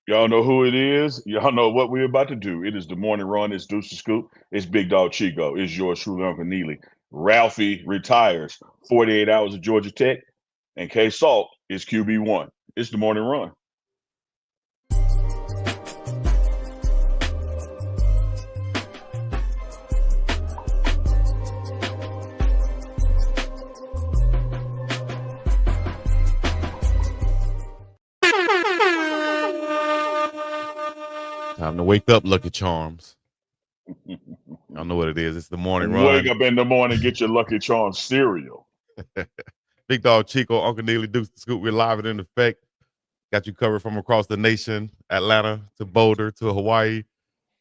Y'all know who it is. Y'all know what we're about to do. It is the morning run. It's Deuce the Scoop. It's Big Dog Chico. It's yours truly, Uncle Neely. Ralphie retires. 48 hours of Georgia Tech. And K Salt is QB1. It's the morning run. Time to wake up, Lucky Charms. I know what it is. It's the morning Wake run. up in the morning, get your Lucky Charms cereal. Big Dog Chico, Uncle Neely, Deuce the Scoop. We're live and in effect. Got you covered from across the nation, Atlanta to Boulder to Hawaii.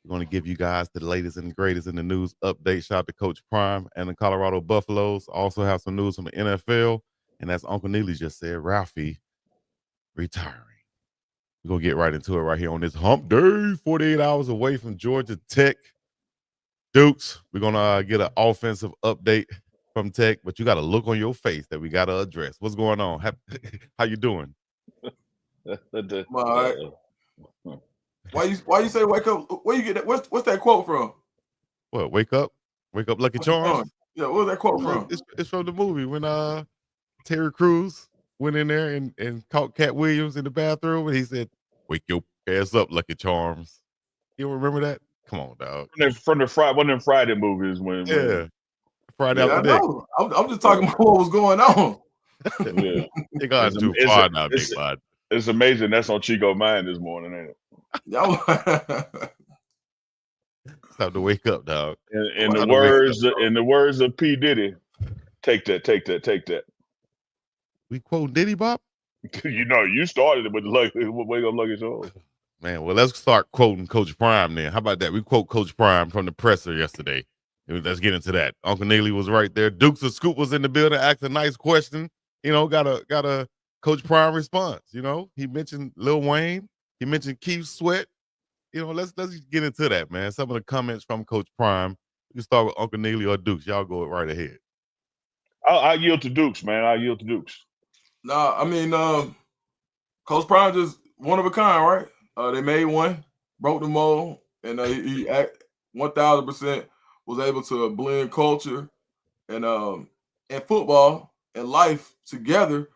We're going to give you guys the latest and greatest in the news update. Shout out to Coach Prime and the Colorado Buffaloes. Also have some news from the NFL. And as Uncle Neely just said, Ralphie retiring. We're going to get right into it right here on this hump day, 48 hours away from Georgia Tech. Dukes, we're going to get an offensive update from Tech, but you got a look on your face that we got to address. What's going on? How you doing? All right. Why you say wake up? Where you get that? What's that quote from? What, wake up? Wake up, Lucky Charms? Yeah, where's that quote from? It's from the movie when Terry Crews went in there and caught Cat Williams in the bathroom, and he said, "Wake your ass up, Lucky Charms." You don't remember that? Come on, dog. From the Friday, one of them Friday movies when Friday I know. I'm just talking about what was going on. Yeah. You got too far now, big bud. It's amazing. That's on Chico's mind this morning, ain't it? It's time to wake up, dog. In the words of P. Diddy, take that. We quote Diddy Bop? You started it with wake up Lucky Charms. Man, well, let's start quoting Coach Prime then. How about that? We quote Coach Prime from the presser yesterday. Let's get into that. Uncle Neely was right there. Dukes of Scoop was in the building, asked a nice question. Got a Coach Prime response. He mentioned Lil Wayne. He mentioned Keith Sweat. Let's get into that, man. Some of the comments from Coach Prime. We can start with Uncle Neely or Dukes. Y'all go right ahead. I'll yield to Dukes, man. Nah, I mean, Coach Prime just one of a kind, right? They made one, broke the mold, and he 1,000% was able to blend culture and football and life together.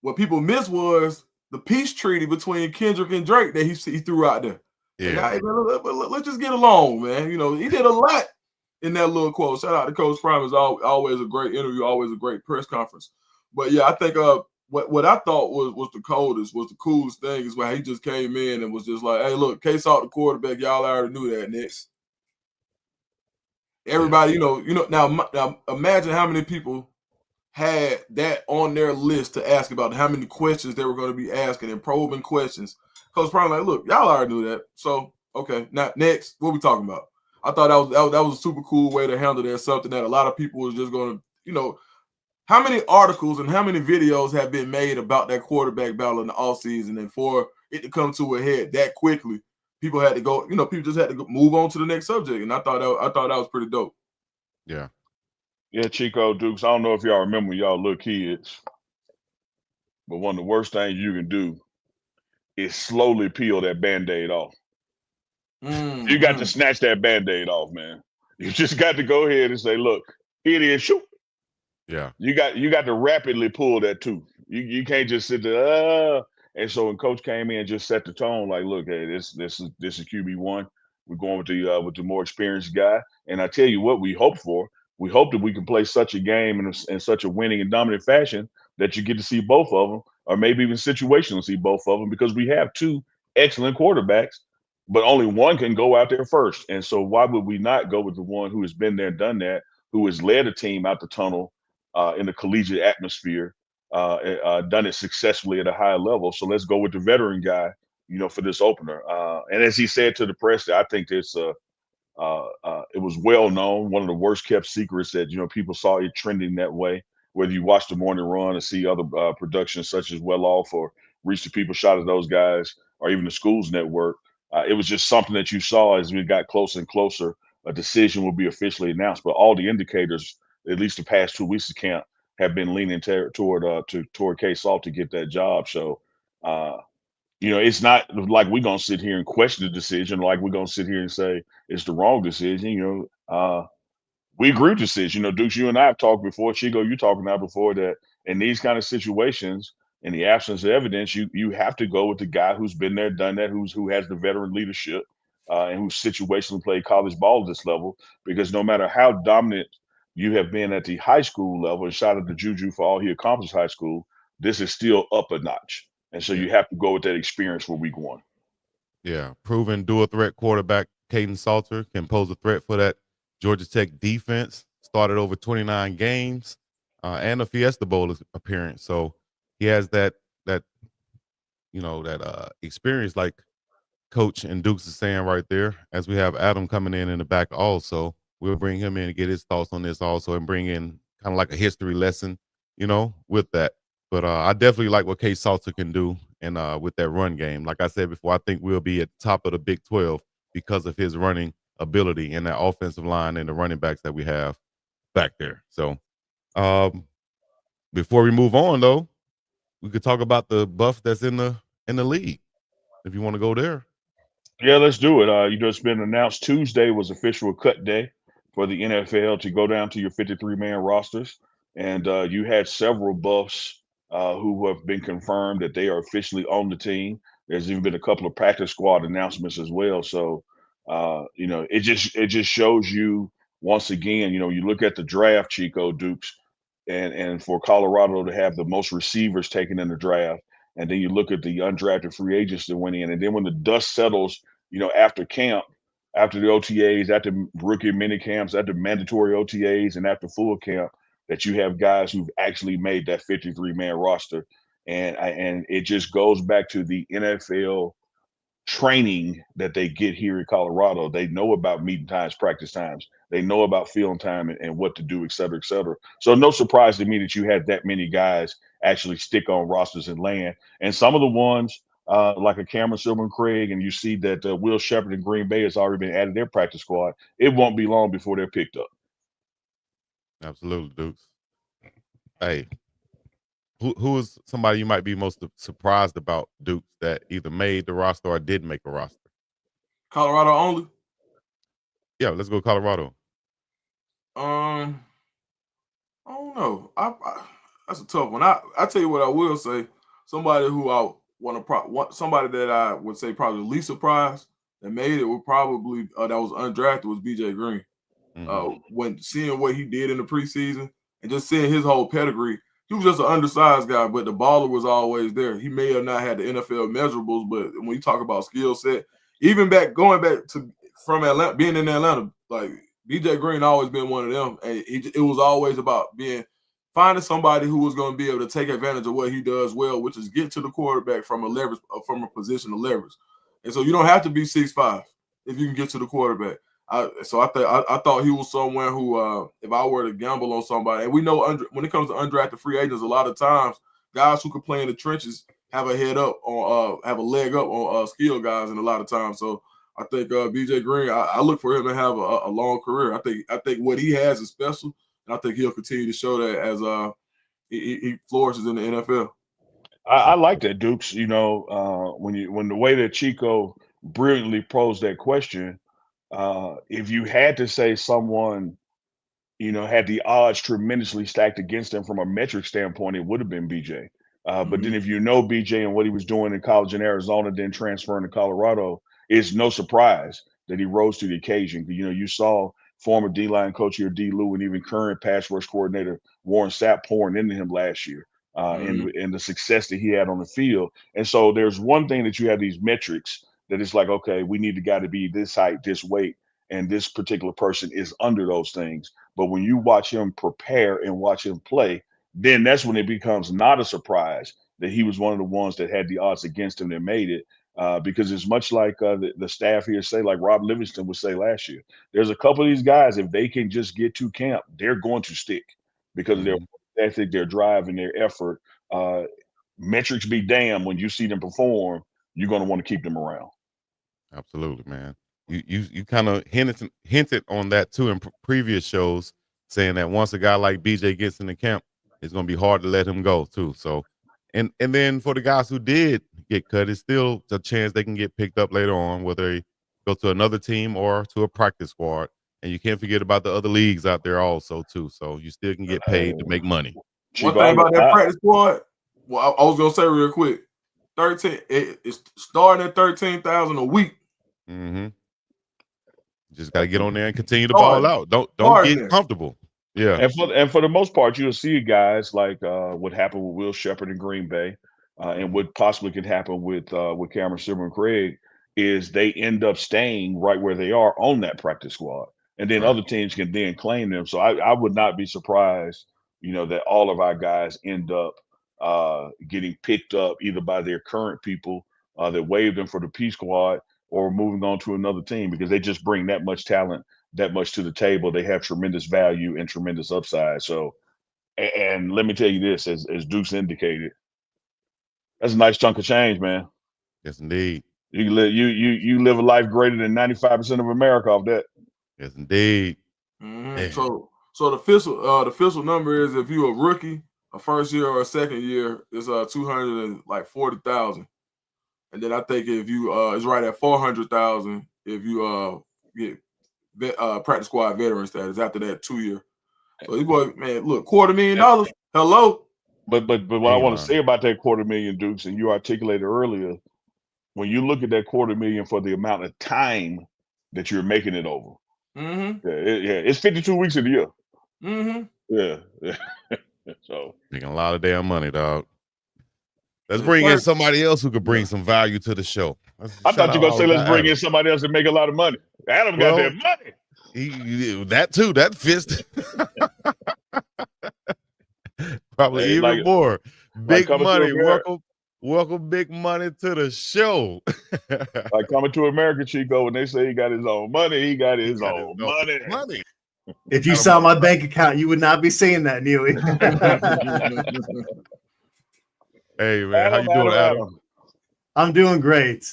What people missed was the peace treaty between Kendrick and Drake that he threw out there. Yeah. Like, let's just get along, man. He did a lot in that little quote. Shout out to Coach Prime. Is always a great interview, always a great press conference. But yeah, I think what I thought was the coolest thing is when he just came in and was just like, hey, look, K-Salt the quarterback. Y'all already knew that. Next. Everybody, now imagine how many people had that on their list to ask about how many questions they were going to be asking and probing questions. Coach Prime like, look, y'all already knew that. So, okay, now next, what we talking about? I thought that was a super cool way to handle that, something that a lot of people was just going to, how many articles and how many videos have been made about that quarterback battle in the offseason, and for it to come to a head that quickly, people had to go, people just had to move on to the next subject. And I thought that was pretty dope. Yeah. Yeah, Chico, Dukes. I don't know if y'all remember y'all little kids, but one of the worst things you can do is slowly peel that Band-Aid off. You got to snatch that Band-Aid off, man. You just got to go ahead and say, look, here it is, shoot. Yeah. You got to rapidly pull that tooth. You can't just sit there. And so when Coach came in and just set the tone, like, look, hey, this is QB1. We're going with the more experienced guy. And I tell you what, we hope for. We hope that we can play such a game in such a winning and dominant fashion that you get to see both of them, or maybe even situational see both of them, because we have two excellent quarterbacks, but only one can go out there first. And so why would we not go with the one who has been there, done that, who has led a team out the tunnel in the collegiate atmosphere, done it successfully at a high level. So let's go with the veteran guy, for this opener. And as he said to the press, I think it was well known, one of the worst kept secrets that people saw it trending that way. Whether you watch the morning run and see other productions such as Well Off or Reach the People, Shot at Those Guys, or even the Schools Network, it was just something that you saw as we got closer and closer. A decision will be officially announced, but all the indicators, at least the past 2 weeks of camp, have been leaning toward K-Salt to get that job. So it's not like we're gonna sit here and question the decision, like we're gonna sit here and say it's the wrong decision. We agree with this. Dukes, you and I have talked before. Chico, you talking about before that in these kind of situations, in the absence of evidence, you have to go with the guy who's been there, done that, who has the veteran leadership, and who's situationally played college ball at this level. Because no matter how dominant you have been at the high school level, and shout out to Juju for all he accomplished high school, this is still up a notch. And so Yeah. you have to go with that experience for week one. Yeah, proven dual threat quarterback Caden Salter can pose a threat for that Georgia Tech defense. Started over 29 games and a Fiesta Bowl appearance. So he has that experience, like Coach and Dukes is saying right there. As we have Adam coming in the back, also we'll bring him in and get his thoughts on this also, and bring in kind of like a history lesson, with that. But I definitely like what Case Salter can do, and with that run game. Like I said before, I think we'll be at the top of the Big 12 because of his running ability and that offensive line and the running backs that we have back there. So before we move on, though, we could talk about the buff that's in the league. If you want to go there. Yeah, let's do it. It's been announced Tuesday was official cut day for the NFL to go down to your 53-man rosters. And you had several buffs who have been confirmed that they are officially on the team. There's even been a couple of practice squad announcements as well. So, it just shows you once again, you look at the draft, Chico Dukes, and for Colorado to have the most receivers taken in the draft. And then you look at the undrafted free agents that went in. And then when the dust settles, after camp, after the OTAs, after rookie mini camps, after mandatory OTAs, and after full camp, that you have guys who've actually made that 53-man roster. And it just goes back to the NFL training that they get here in Colorado. They know about meeting times, practice times. They know about field time and what to do, et cetera, et cetera. So no surprise to me that you had that many guys actually stick on rosters and land. And some of the ones, like a Cameron Silver and Craig, and you see that Will Shepherd in Green Bay has already been added their practice squad. It won't be long before they're picked up. Absolutely, Dukes. Hey, who is somebody you might be most surprised about, Dukes, that either made the roster or didn't make a roster? Colorado only. Yeah, let's go Colorado. I don't know. That's a tough one. I tell you what I will say. Somebody who I somebody that I would say probably the least surprised that made it would probably that was undrafted was BJ Green. When seeing what he did in the preseason and just seeing his whole pedigree, he was just an undersized guy, but the baller was always there. He may have not had the NFL measurables, but when you talk about skill set, even going back to from Atlanta, being in Atlanta, like BJ Green always been one of them. And it was always about finding somebody who was going to be able to take advantage of what he does well, which is get to the quarterback from a position of leverage. And so you don't have to be 6'5" if you can get to the quarterback. I thought he was someone who, if I were to gamble on somebody, and we know when it comes to undrafted free agents, a lot of times guys who can play in the trenches have a leg up on skilled guys, and a lot of times. So I think BJ Green, I look for him to have a long career. I think what he has is special, and I think he'll continue to show that as he flourishes in the NFL. I like that, Dukes. When the way that Chico brilliantly posed that question, if you had to say someone, had the odds tremendously stacked against him from a metric standpoint, it would have been BJ. But then if you know BJ and what he was doing in college in Arizona, then transferring to Colorado, it's no surprise that he rose to the occasion. You saw former D-line coach here, D. Lou, and even current pass rush coordinator Warren Sapp pouring into him last year, and the success that he had on the field. And so there's one thing that you have these metrics that it's like, okay, we need the guy to be this height, this weight, and this particular person is under those things. But when you watch him prepare and watch him play, then that's when it becomes not a surprise that he was one of the ones that had the odds against him that made it. Because it's much like the staff here say, like Rob Livingston would say last year, there's a couple of these guys, if they can just get to camp, they're going to stick because of their ethic, their drive, and their effort. Metrics be damned, when you see them perform, you're going to want to keep them around. Absolutely, man. You kind of hinted on that too in previous shows, saying that once a guy like BJ gets in the camp, it's going to be hard to let him go too. So And then for the guys who did get cut, it's still a chance they can get picked up later on, whether they go to another team or to a practice squad. And you can't forget about the other leagues out there also too. So you still can get paid to make money. One thing about that practice squad, well, I was gonna say real quick, 13. It's starting at 13,000 a week. Mm-hmm. Just got to get on there and continue to ball out. Don't get comfortable. Yeah. And for the most part, you'll see guys like what happened with Will Shepherd in Green Bay, and what possibly could happen with Cameron Silver and Craig is they end up staying right where they are on that practice squad, and then other teams can then claim them. So I would not be surprised, that all of our guys end up getting picked up either by their current people that waived them for the P squad, or moving on to another team, because they just bring that much talent, that much to the table. They have tremendous value and tremendous upside. So, and let me tell you this, as Deuce indicated, that's a nice chunk of change, man. Yes, indeed. You live a life greater than 95% of America off that. Yes, indeed. Mm-hmm. So the official number is, if you're a rookie, a first year or a second year, is 240,000. And then I think if you it's right at 400,000 if you get practice squad veteran status after that 2 year. So these boys, man, look, $250,000. Hello. But what I want to say about that $250,000, Dukes, and you articulated earlier, when you look at that $250,000 for the amount of time that you're making it over, it's 52 weeks in the year. Yeah. So making a lot of damn money, dog. Let's bring in somebody else who could bring some value to the show. I thought you were going to say, let's bring in somebody else and make a lot of money. Adam got that money. That too. That fist. Probably even more. Big money. Welcome big money to the show. Like Coming to America, Chico, when they say he got his own money, he got his own money. If you saw my bank account, you would not be saying that, Neely. Hey, man, how you doing, Adam? I'm doing great.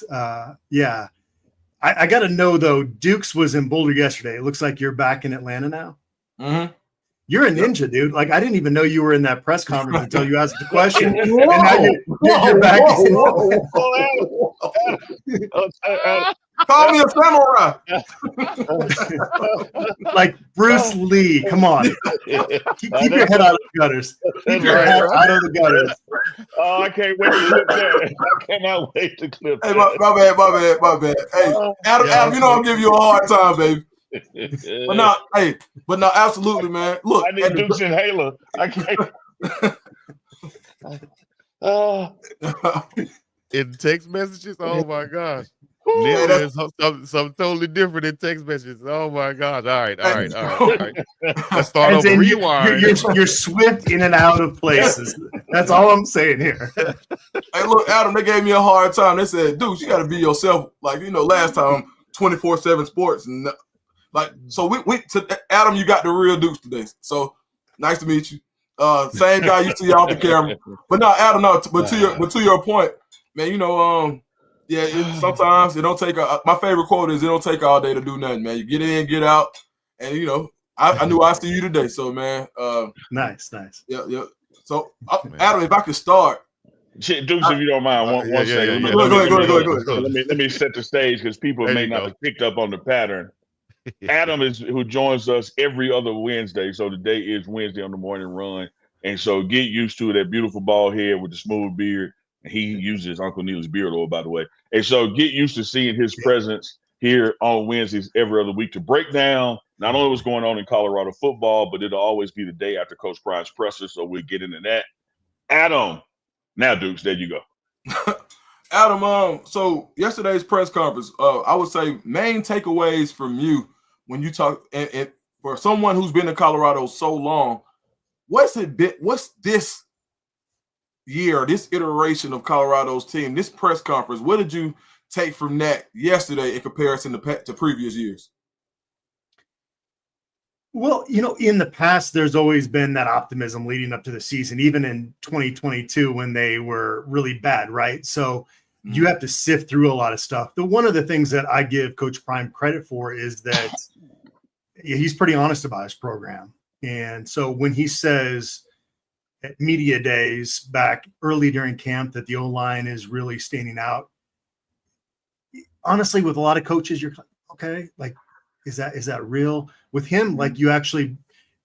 Yeah. I got to know, though, Dukes was in Boulder yesterday. It looks like you're back in Atlanta now. Mm-hmm. You're a ninja, dude. Like, I didn't even know you were in that press conference until you asked the question. And now you're back. Call me a samurai. Like Bruce Lee. Come on. Keep your head out of the gutters. Keep your head out of the gutters. Oh, I can't wait to clip that. I cannot wait to clip that. Hey, my bad. Hey, Adam, you know I'm giving you a hard time, baby. But no, absolutely, man. Look, I need Duke's inhaler. I can't. In text messages, oh my gosh. Is something totally different in text messages. Oh my gosh. All right. Let's start over. Rewind. You're swift in and out of places. That's all I'm saying here. Hey, look, Adam, they gave me a hard time. They said, dude, you got to be yourself. Like, last time, 24/7 sports. And so we to Adam, you got the real Dukes today. So nice to meet you. Same guy you see off the camera. But no, Adam, to your point, man, sometimes it don't take my favorite quote is, it don't take all day to do nothing, man. You get in, get out, and I knew I see you today. So man, nice. Yeah. So Adam, if I could start, Dukes, if you don't mind, one second. Go ahead. Let me set the stage, because people may not have picked up on the pattern. Adam who joins us every other Wednesday. So today is Wednesday on the morning run, and so get used to that beautiful bald head with the smooth beard. He uses Uncle Neil's beard oil, by the way. And so get used to seeing his presence here on Wednesdays every other week to break down not only what's going on in Colorado football, but it'll always be the day after Coach Prime's presser. So we'll get into that. Adam, now Dukes, there you go. Adam, so yesterday's press conference, I would say main takeaways from you when you talk, and for someone who's been in Colorado so long, what's this year, this iteration of Colorado's team, this press conference, what did you take from that yesterday in comparison to previous years? Well, in the past, there's always been that optimism leading up to the season, even in 2022 when they were really bad, right? So you have to sift through a lot of stuff. One of the things that I give Coach Prime credit for is that he's pretty honest about his program. And so when he says at media days back early during camp that the O-line is really standing out. Honestly, with a lot of coaches, you're okay, like, is that real? With him, like, you actually,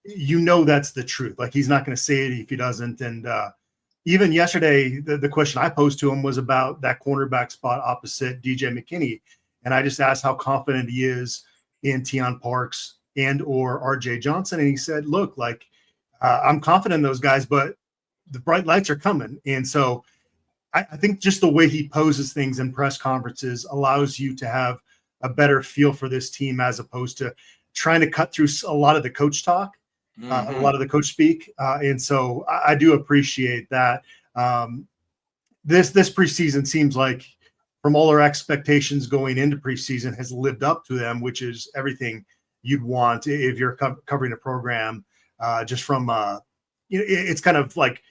that's the truth. Like, he's not going to say it if he doesn't. And even yesterday, the question I posed to him was about that cornerback spot opposite DJ McKinney. And I just asked how confident he is in Teion Parks and or RJ Johnson. And he said, look, like, I'm confident in those guys, but the bright lights are coming. And so I think just the way he poses things in press conferences allows you to have a better feel for this team, as opposed to trying to cut through a lot of the coach talk, a lot of the coach speak. And so I do appreciate that. This preseason seems like, from all our expectations going into preseason, has lived up to them, which is everything you'd want if you're covering a program. Just from, it's kind of like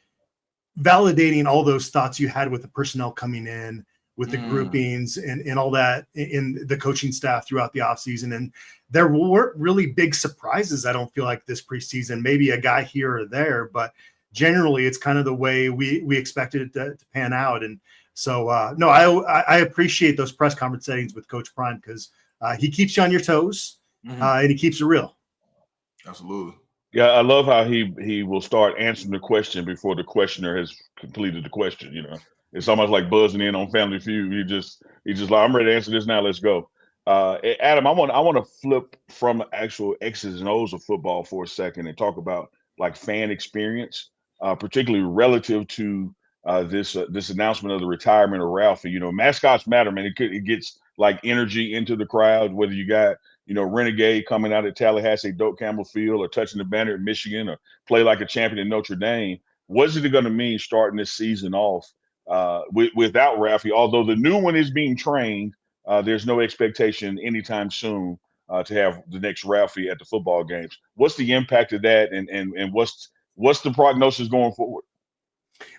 validating all those thoughts you had with the personnel coming in, with the groupings and all that in the coaching staff throughout the offseason. And there weren't really big surprises, I don't feel like, this preseason. Maybe a guy here or there, but generally it's kind of the way we expected it to pan out. And so, no, I appreciate those press conference settings with Coach Prime, because he keeps you on your toes, and he keeps it real. Absolutely. Yeah, I love how he will start answering the question before the questioner has completed the question. You know, it's almost like buzzing in on Family Feud. He's just like, I'm ready to answer this now. Let's go. Adam, I want to flip from actual X's and O's of football for a second and talk about, like, fan experience, particularly relative to this announcement of the retirement of Ralphie. You know, mascots matter, man. It gets, like, energy into the crowd, whether you got, you know, Renegade coming out at Tallahassee, Doak Campbell Field, or touching the banner at Michigan, or play like a champion at Notre Dame. What's it going to mean starting this season off without Ralphie? Although the new one is being trained, there's no expectation anytime soon to have the next Ralphie at the football games. What's the impact of that, and what's the prognosis going forward?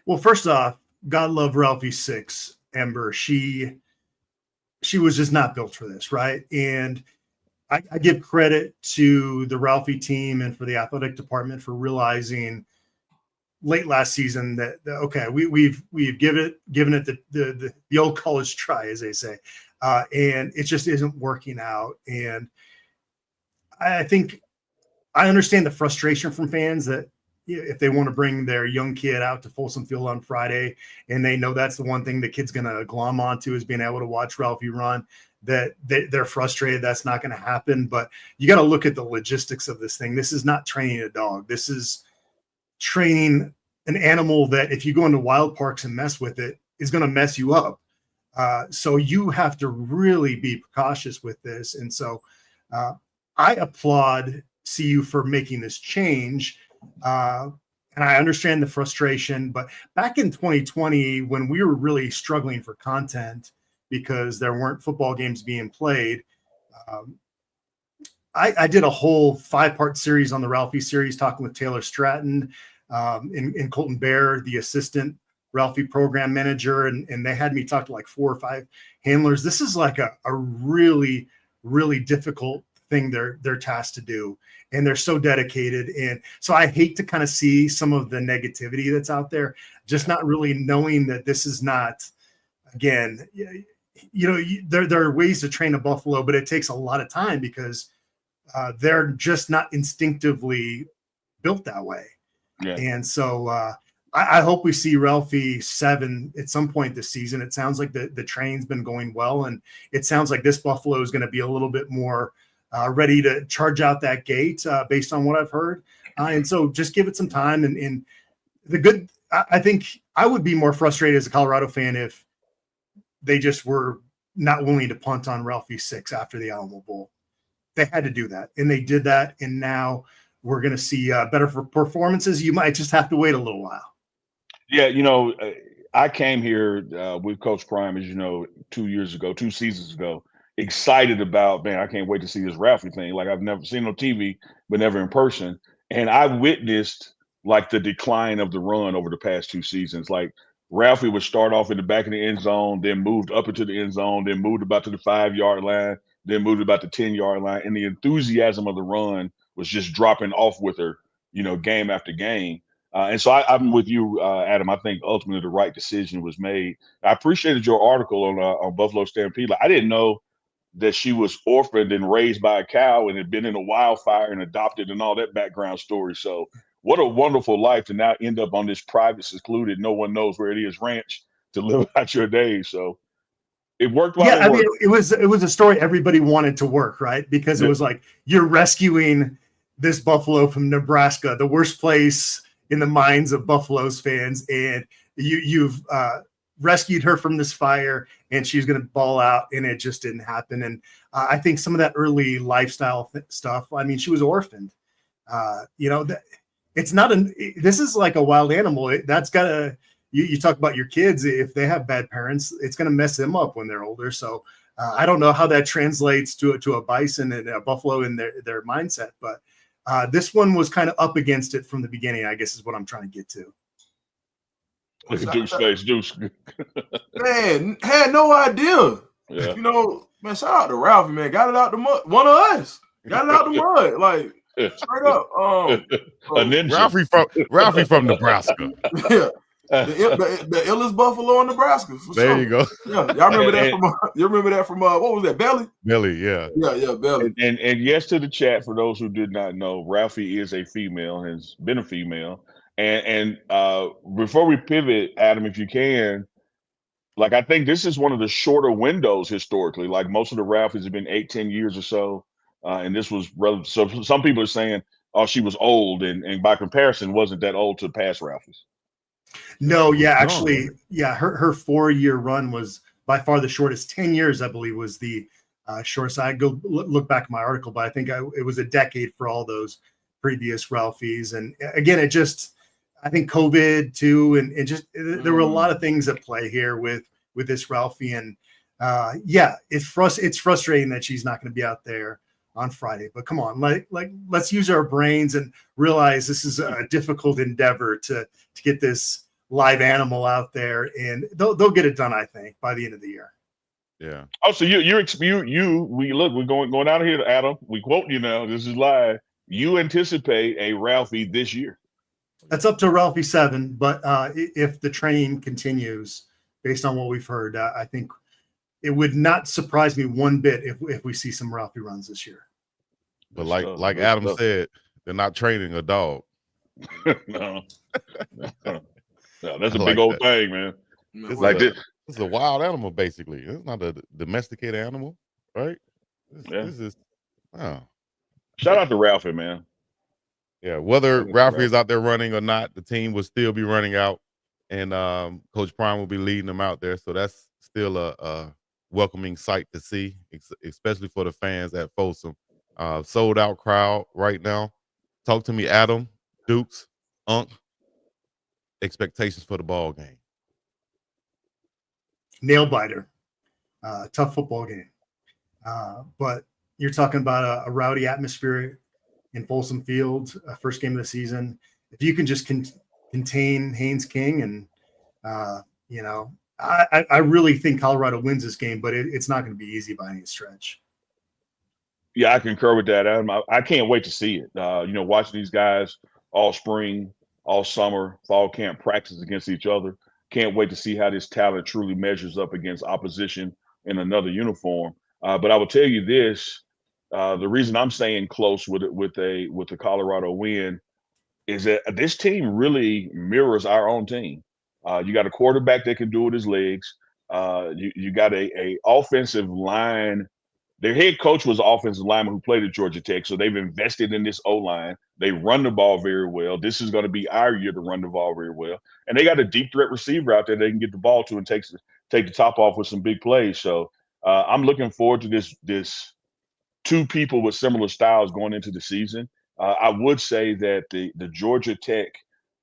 Well, first off, God love Ralphie 6, Ember. She was just not built for this, right? And I give credit to the Ralphie team and for the athletic department for realizing late last season that okay, we've given it the old college try, as they say, and it just isn't working out. And I think I understand the frustration from fans that if they want to bring their young kid out to Folsom Field on Friday, and they know that's the one thing the kid's going to glom onto is being able to watch Ralphie run, that they're frustrated that's not going to happen. But you got to look at the logistics of this thing. This is not training a dog. This is training an animal that, if you go into wild parks and mess with it, is going to mess you up. So you have to really be cautious with this. And so I applaud CU for making this change. And I understand the frustration, but back in 2020, when we were really struggling for content because there weren't football games being played, I did a whole 5-part series on the Ralphie series, talking with Taylor Stratton and Colton Bear, the assistant Ralphie program manager, and they had me talk to like 4 or 5 handlers. This is like a really, really difficult thing they're tasked to do, and they're so dedicated. And so I hate to kind of see some of the negativity that's out there, just not really knowing that this is not, again, you know, there are ways to train a buffalo, but it takes a lot of time because they're just not instinctively built that way. Yeah. And so I hope we see Ralphie 7 at some point this season. It sounds like the train's been going well, and it sounds like this buffalo is going to be a little bit more ready to charge out that gate based on what I've heard. And so just give it some time. And the good, I think I would be more frustrated as a Colorado fan if they just were not willing to punt on Ralphie 6 after the Alamo Bowl. They had to do that, and they did that. And now we're going to see better performances. You might just have to wait a little while. Yeah, you know, I came here with Coach Prime, as you know, 2 seasons ago, excited about, man, I can't wait to see this Ralphie thing. Like, I've never seen on TV, but never in person. And I witnessed, like, the decline of the run over the past 2 seasons. Like, Ralphie would start off in the back of the end zone, then moved up into the end zone, then moved about to the 5-yard line, then moved about the 10-yard line. And the enthusiasm of the run was just dropping off with her, you know, game after game. And so I'm with you, Adam. I think ultimately the right decision was made. I appreciated your article on Buffalo Stampede. Like, I didn't know that she was orphaned and raised by a cow and had been in a wildfire and adopted and all that background story. So what a wonderful life to now end up on this private, secluded, no one knows where it is ranch to live out your days. So it worked while Yeah, it worked. it was a story everybody wanted to work, right? Because it was like, you're rescuing this buffalo from Nebraska, the worst place in the minds of Buffalo's fans, and you've rescued her from this fire, and she's going to ball out, and it just didn't happen. And I think some of that early lifestyle stuff. I mean, she was orphaned. It's not this is like a wild animal. That's got to. You talk about your kids, if they have bad parents, it's going to mess them up when they're older. So I don't know how that translates to a bison and a buffalo in their mindset, but this one was kind of up against it from the beginning, I guess is what I'm trying to get to. Look at Duke's face, Duke's. Man, had no idea. Yeah. Man, shout out to Ralphie, man. Got it out the mud. One of us. Got it out the mud. Like, straight up. A ninja. Ralphie from Nebraska. Yeah. The illest buffalo in Nebraska. There you go. Yeah, y'all remember that from what was that, Belly? Belly, yeah. Yeah, Belly. And yes to the chat, for those who did not know, Ralphie is a female, has been a female. And before we pivot, Adam, if you can, like, I think this is one of the shorter windows historically. Like, most of the Ralphies have been 8-10 years or so. And this was relative. So some people are saying, oh, she was old, and by comparison wasn't that old to past Ralphies. No, yeah, actually, yeah, her 4-year run was by far the shortest. 10 years, I believe, was the shortest. I go look back at my article, but I think it was a decade for all those previous Ralphies. And again, I think COVID too, and just there were a lot of things at play here with this Ralphie. And it's frustrating that she's not going to be out there on Friday. But come on, let's use our brains and realize this is a difficult endeavor to get this live animal out there, and they'll get it done, I think, by the end of the year. Yeah. Oh, so we're going out here, Adam. We quote you now. This is live. You anticipate a Ralphie this year? That's up to Ralphie 7, but if the training continues, based on what we've heard, I think it would not surprise me one bit if we see some Ralphie runs this year. But like Adam said, they're not training a dog. No, that's a big old thing, man. It's like this is a wild animal, basically. It's not a domesticated animal, right? This is Shout out to Ralphie, man. Yeah, whether Ralphie is out there running or not, the team will still be running out, and Coach Prime will be leading them out there. So that's still a welcoming sight to see, especially for the fans at Folsom. Sold out crowd right now. Talk to me, Adam, Dukes, Unc. Expectations for the ball game. Nail biter, tough football game. But you're talking about a rowdy atmosphere in Folsom Field, first game of the season. If you can just contain Haynes King, and I really think Colorado wins this game, but it's not going to be easy by any stretch. Yeah, I concur with that, Adam. I can't wait to see it. Watching these guys all spring, all summer, fall camp practice against each other. Can't wait to see how this talent truly measures up against opposition in another uniform. But I will tell you this: the reason I'm staying close with the Colorado win is that this team really mirrors our own team. You got a quarterback that can do it with his legs. You got a offensive line. Their head coach was an offensive lineman who played at Georgia Tech, so they've invested in this O-line. They run the ball very well. This is going to be our year to run the ball very well. And they got a deep threat receiver out there they can get the ball to and take the top off with some big plays. So I'm looking forward to this two people with similar styles going into the season. I would say that the Georgia Tech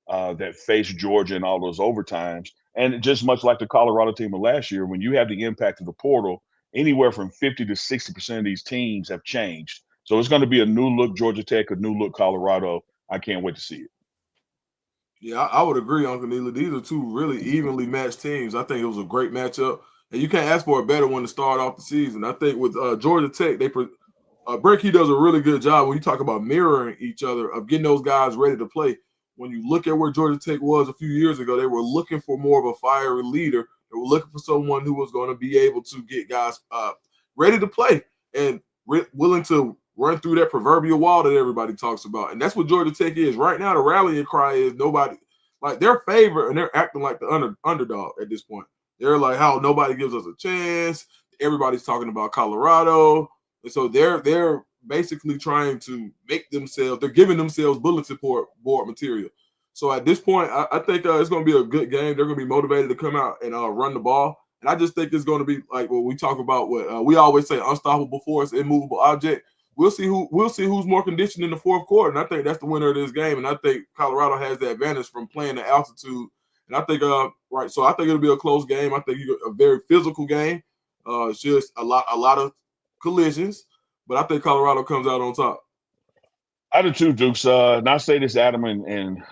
that faced Georgia in all those overtimes, and just much like the Colorado team of last year, when you have the impact of the portal, anywhere from 50 to 60% of these teams have changed. So it's going to be a new look Georgia Tech, a new look Colorado. I can't wait to see it. Yeah, I would agree, Uncle Neely. These are two really evenly matched teams. I think it was a great matchup, and you can't ask for a better one to start off the season. I think with Georgia Tech, Berkey does a really good job when you talk about mirroring each other, of getting those guys ready to play. when you look at where Georgia Tech was a few years ago, they were looking for more of a fiery leader. They were looking for someone who was going to be able to get guys ready to play and willing to run through that proverbial wall that everybody talks about. And that's what Georgia Tech is. Right now, the rallying cry is nobody – like they're favored and they're acting like the underdog at this point. They're like, how nobody gives us a chance. Everybody's talking about Colorado. And so they're basically trying to make themselves – they're giving themselves bulletin board material. So at this point, I think it's going to be a good game. They're going to be motivated to come out and run the ball. And I just think it's going to be like what we talk about. What we always say, unstoppable force, immovable object. We'll see who's more conditioned in the fourth quarter, and I think that's the winner of this game. And I think Colorado has the advantage from playing the altitude. And I think right, so I think it'll be a close game. I think a very physical game. It's just a lot of collisions, but I think Colorado comes out on top. I do too, Dukes. And I say this, Adam and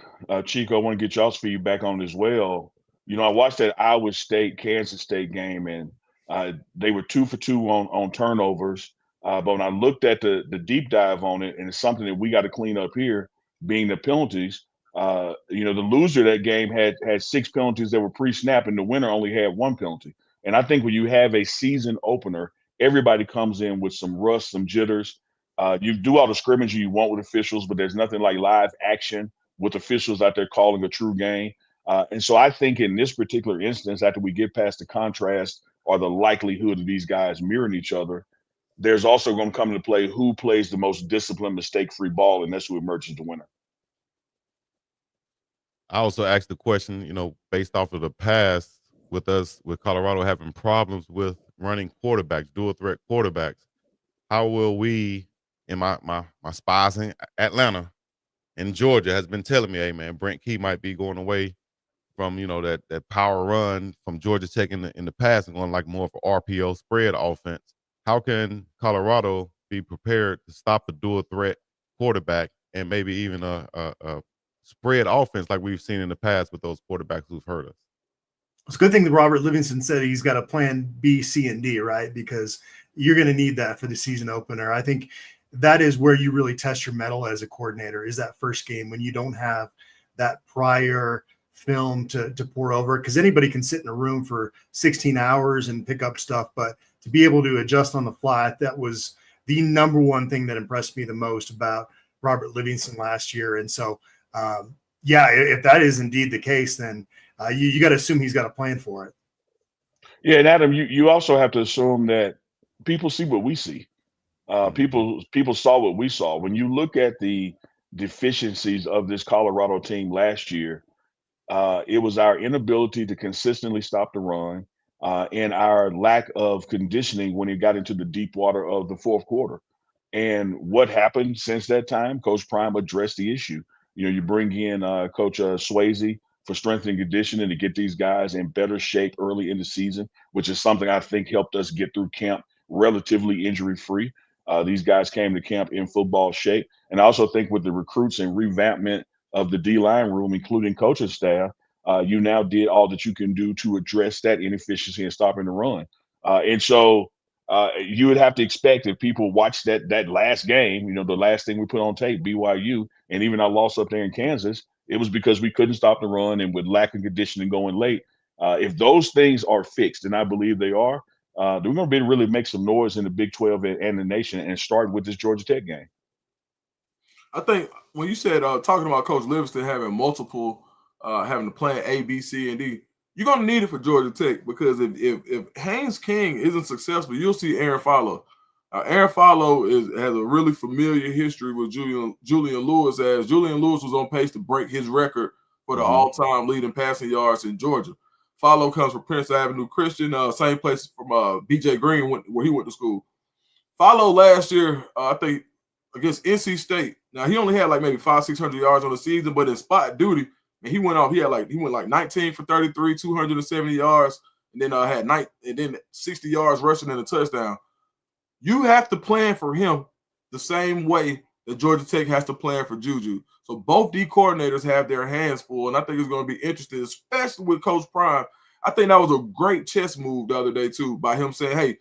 Chico, I want to get y'all's feedback on it as well. You know, I watched that Iowa State Kansas State game, and they were 2 for 2 on turnovers. But when I looked at the deep dive on it, and it's something that we got to clean up here, being the penalties. You know, the loser of that game had 6 penalties that were pre-snap, and the winner only had 1 penalty. And I think when you have a season opener, everybody comes in with some rust, some jitters. You do all the scrimmaging you want with officials, but there's nothing like live action with officials out there calling a true game. And so I think in this particular instance, after we get past the contrast or the likelihood of these guys mirroring each other, there's also going to come into play who plays the most disciplined, mistake-free ball, and that's who emerges the winner. I also asked the question, you know, based off of the past with Colorado having problems with running quarterbacks, dual threat quarterbacks, how will we, in my spies in Atlanta and Georgia has been telling me, hey man, Brent Key might be going away from, you know, that power run from Georgia Tech in the past and going like more of an RPO spread offense. How can Colorado be prepared to stop a dual threat quarterback and maybe even a spread offense like we've seen in the past with those quarterbacks who've hurt us? It's a good thing that Robert Livingston said he's got a plan B, C, and D, right? Because you're going to need that for the season opener. I think that is where you really test your mettle as a coordinator, is that first game when you don't have that prior film to pour over, because anybody can sit in a room for 16 hours and pick up stuff, but to be able to adjust on the fly, that was the number one thing that impressed me the most about Robert Livingston last year. And so, yeah, if that is indeed the case, then you got to assume he's got a plan for it. Yeah, and Adam, you also have to assume that people see what we see. People saw what we saw. When you look at the deficiencies of this Colorado team last year, it was our inability to consistently stop the run and our lack of conditioning when it got into the deep water of the fourth quarter. And what happened since that time? Coach Prime addressed the issue. You know, you bring in Coach Swayze for strength and conditioning to get these guys in better shape early in the season, which is something I think helped us get through camp relatively injury-free. These guys came to camp in football shape. And I also think with the recruits and revampment of the D-line room, including coaching staff, you now did all that you can do to address that inefficiency and stopping the run. And so you would have to expect if people watch that last game, you know, the last thing we put on tape, BYU, and even our loss up there in Kansas, it was because we couldn't stop the run and with lack of conditioning going late. If those things are fixed, and I believe they are, we're going to be able to really make some noise in the Big 12 and the nation and start with this Georgia Tech game. I think when you said talking about Coach Livingston having multiple, having to plan A, B, C, and D, you're going to need it for Georgia Tech because if Haynes King isn't successful, you'll see Aaron Follow. Aaron Follow has a really familiar history with Julian Lewis, as Julian Lewis was on pace to break his record for the all-time leading passing yards in Georgia. Follow comes from Prince Avenue Christian, same place from B.J. Green where he went to school. Follow last year, I think, against NC State. Now, he only had like maybe 500-600 yards on the season, but in spot duty, and he went off. He went like 19 for 33, 270 yards, and then 60 yards rushing and a touchdown. You have to plan for him the same way that Georgia Tech has to plan for Juju. So both D coordinators have their hands full, and I think it's going to be interesting, especially with Coach Prime. I think that was a great chess move the other day too, by him saying, "Hey,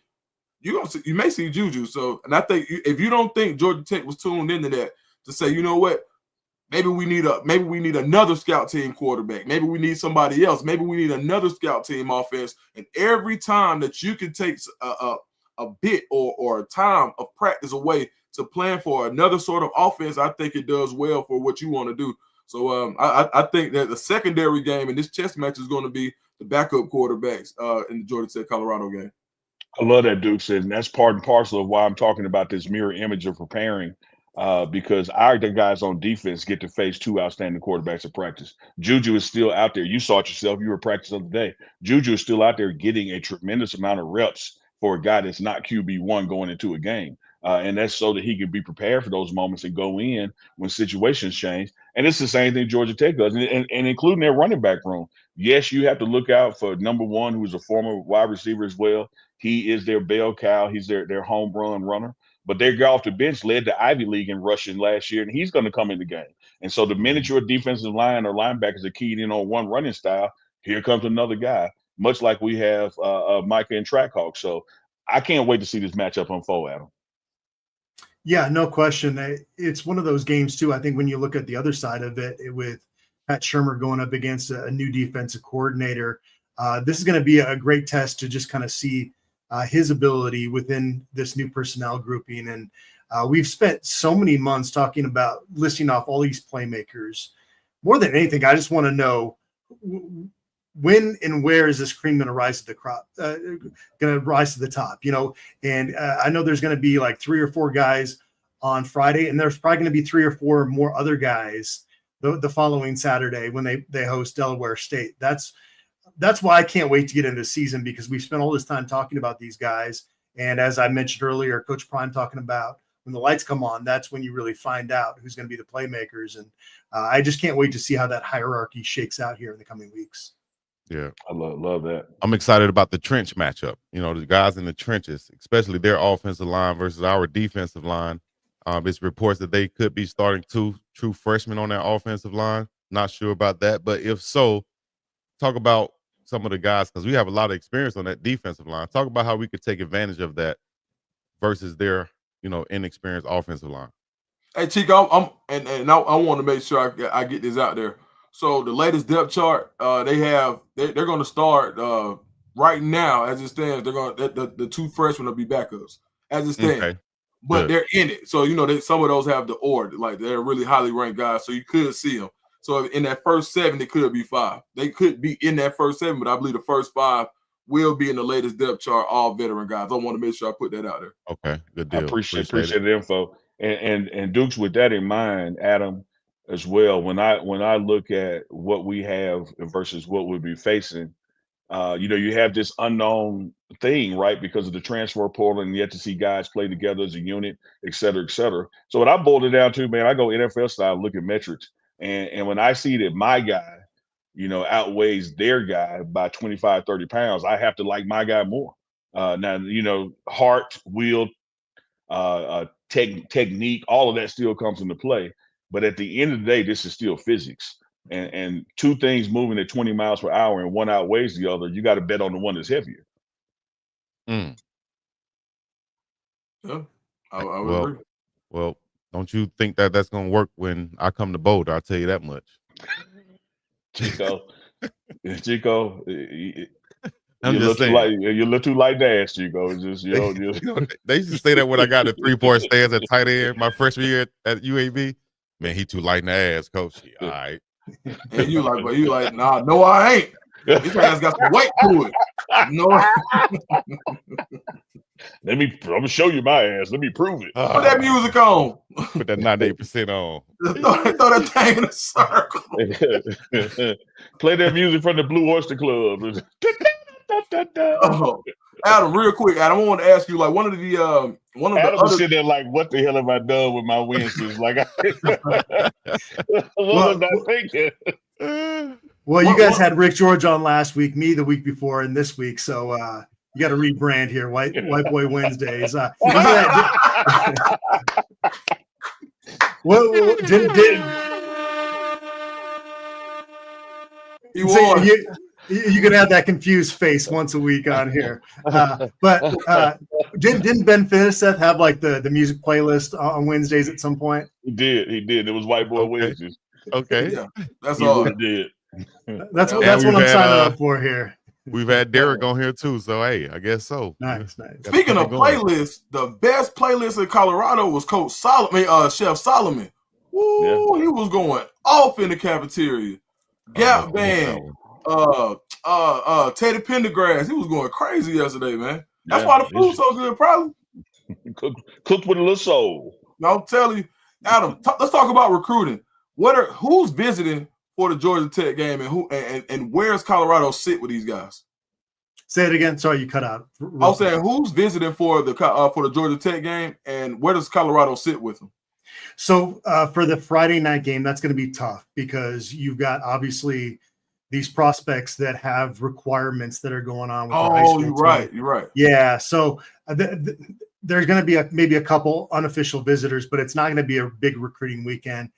you may see Juju." So, and I think if you don't think Georgia Tech was tuned into that to say, you know what, maybe we need another scout team quarterback. Maybe we need somebody else. Maybe we need another scout team offense. And every time that you can take a bit or a time of practice away to plan for another sort of offense, I think it does well for what you want to do. So I think that the secondary game in this chess match is going to be the backup quarterbacks in the Georgia Tech Colorado game. I love that Duke said, and that's part and parcel of why I'm talking about this mirror image of preparing, because our guys on defense get to face two outstanding quarterbacks in practice. Juju is still out there. You saw it yourself. You were practicing the other day. Juju is still out there getting a tremendous amount of reps for a guy that's not QB1 going into a game. And that's so that he can be prepared for those moments and go in when situations change. And it's the same thing Georgia Tech does, and including their running back room. Yes, you have to look out for number one, who's a former wide receiver as well. He is their bell cow. He's their home run runner. But their guy off the bench led the Ivy League in rushing last year, and he's going to come in the game. And so the minute your defensive line or linebackers are keyed in on one running style, here comes another guy, much like we have Micah and Trackhawk. So I can't wait to see this matchup unfold, Adam. Yeah, no question. It's one of those games, too. I think when you look at the other side of it, with Pat Shurmur going up against a new defensive coordinator, this is going to be a great test to just kind of see his ability within this new personnel grouping. And we've spent so many months talking about listing off all these playmakers. More than anything, I just want to know when and where is this cream going to rise to the top, and I know there's going to be like 3 or 4 guys on Friday, and there's probably going to be 3 or 4 more other guys the following Saturday when they host Delaware State. That's why I can't wait to get into the season, because we've spent all this time talking about these guys. And as I mentioned earlier, Coach Prime talking about when the lights come on, that's when you really find out who's going to be the playmakers. And I just can't wait to see how that hierarchy shakes out here in the coming weeks. Yeah, I love that. I'm excited about the trench matchup. The guys in the trenches, especially their offensive line versus our defensive line. It's reports that they could be starting 2 true freshmen on that offensive line. Not sure about that, but if so, talk about some of the guys, because we have a lot of experience on that defensive line. Talk about how we could take advantage of that versus their, inexperienced offensive line. Hey, Chico, I want to make sure I get this out there. So the latest depth chart, they're going to start right now as it stands. They're going the 2 freshmen will be backups as it stands, okay. But Good. They're in it. So some of those have the order, like they're really highly ranked guys, so you could see them. So in that first 7, it could be 5. They could be in that first 7, but I believe the first 5 will be in the latest depth chart, all veteran guys. I want to make sure I put that out there. Okay, good deal. I appreciate the info. And Dukes, with that in mind, Adam, as well, when I look at what we have versus what we'll be facing, you have this unknown thing, right? Because of the transfer portal, and yet to see guys play together as a unit, et cetera, et cetera. So what I boiled it down to, man, I go NFL style, look at metrics. And when I see that my guy, outweighs their guy by 25, 30 pounds, I have to like my guy more. Now, heart, will, technique, all of that still comes into play. But at the end of the day, this is still physics. And 2 things moving at 20 miles per hour and one outweighs the other, you got to bet on the one that's heavier. Yeah, I would agree. Well, don't you think that that's going to work when I come to Boulder? I'll tell you that much. Chico, I'm you're just saying. You're a little too light to ask, Chico. It's just, they used to say that when I got the 3-point stance at tight end my freshman year at UAB. Man, he too light in the ass, coach. All right. And you like, nah, no, I ain't. This guy's got some weight to it. No. I'm gonna show you my ass. Let me prove it. Put that music on. Put that 98% on. throw that thing in a circle. Play that music from the Blue Oyster Club. Adam, real quick, Adam, I want to ask you, like, one of the Adam was sitting there like, what the hell have I done with my Wednesdays? Like, what was I thinking? Well, you guys had Rick George on last week, me the week before, and this week, so you got to rebrand here, White Boy Wednesdays. You can have that confused face once a week on here. But didn't Ben Finiseth have like the music playlist on Wednesdays at some point? He did. It was White Boy Wednesdays. Okay. Yeah, that's He all. really did. That's what we've I'm had, signing up for here. We've had Derek on here too, so hey, I guess so. Nice. Speaking of playlists, the best playlist in Colorado was Coach Solomon, Chef Solomon. Woo, he was going off in the cafeteria. Gap Band, Teddy Pendergrass, he was going crazy yesterday, man. That's why the food's so good, probably. Cooked with a little soul. I'll tell you, Adam. Let's talk about recruiting. Who's visiting for the Georgia Tech game, and where's Colorado sit with these guys? Say it again. Sorry, you cut out. I was saying, who's visiting for the Georgia Tech game, and where does Colorado sit with them? So for the Friday night game, that's going to be tough because you've got obviously these prospects that have requirements that are going on with their high school team. You're right. Yeah, so there's going to be maybe a couple unofficial visitors, but it's not going to be a big recruiting weekend.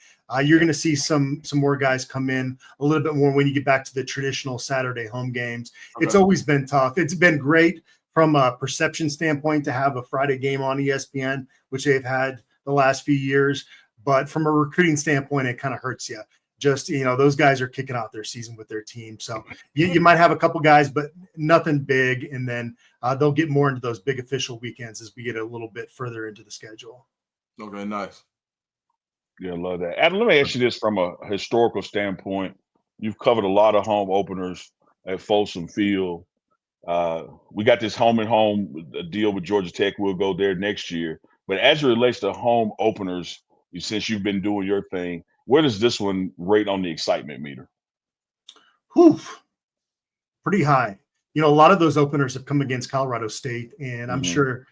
You're going to see some more guys come in a little bit more when you get back to the traditional Saturday home games. Okay. It's always been tough. It's been great from a perception standpoint to have a Friday game on ESPN, which they've had the last few years. But from a recruiting standpoint, it kind of hurts you. Just, those guys are kicking off their season with their team. So you might have a couple guys, but nothing big. And then they'll get more into those big official weekends as we get a little bit further into the schedule. Okay, nice. Yeah, I love that. Adam, let me ask you this from a historical standpoint. You've covered a lot of home openers at Folsom Field. We got this home and home deal with Georgia Tech. We'll go there next year. But as it relates to home openers, since you've been doing your thing, where does this one rate on the excitement meter? Pretty high. A lot of those openers have come against Colorado State, and I'm sure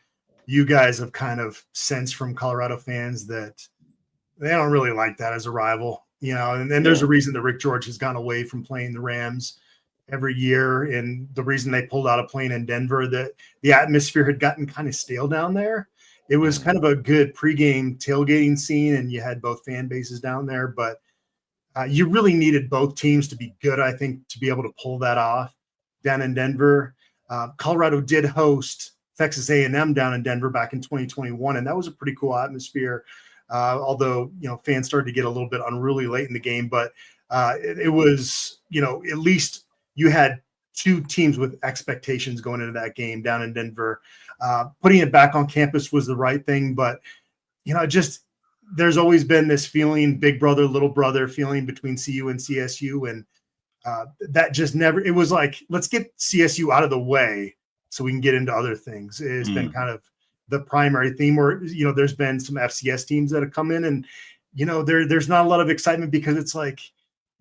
you guys have kind of sensed from Colorado fans that they don't really like that as a rival, and there's a reason that Rick George has gone away from playing the Rams every year. And the reason they pulled out of playing in Denver, that the atmosphere had gotten kind of stale down there. It was kind of a good pregame tailgating scene, and you had both fan bases down there, but you really needed both teams to be good, I think, to be able to pull that off down in Denver. Colorado did host Texas A&M down in Denver back in 2021, and that was a pretty cool atmosphere. Although, fans started to get a little bit unruly late in the game, but it was, at least you had two teams with expectations going into that game down in Denver. Putting it back on campus was the right thing, but, there's always been this feeling, big brother, little brother feeling between CU and CSU. And that just never, it was like, let's get CSU out of the way so we can get into other things. It's been kind of the primary theme, where, there's been some FCS teams that have come in, and, there's not a lot of excitement because it's like,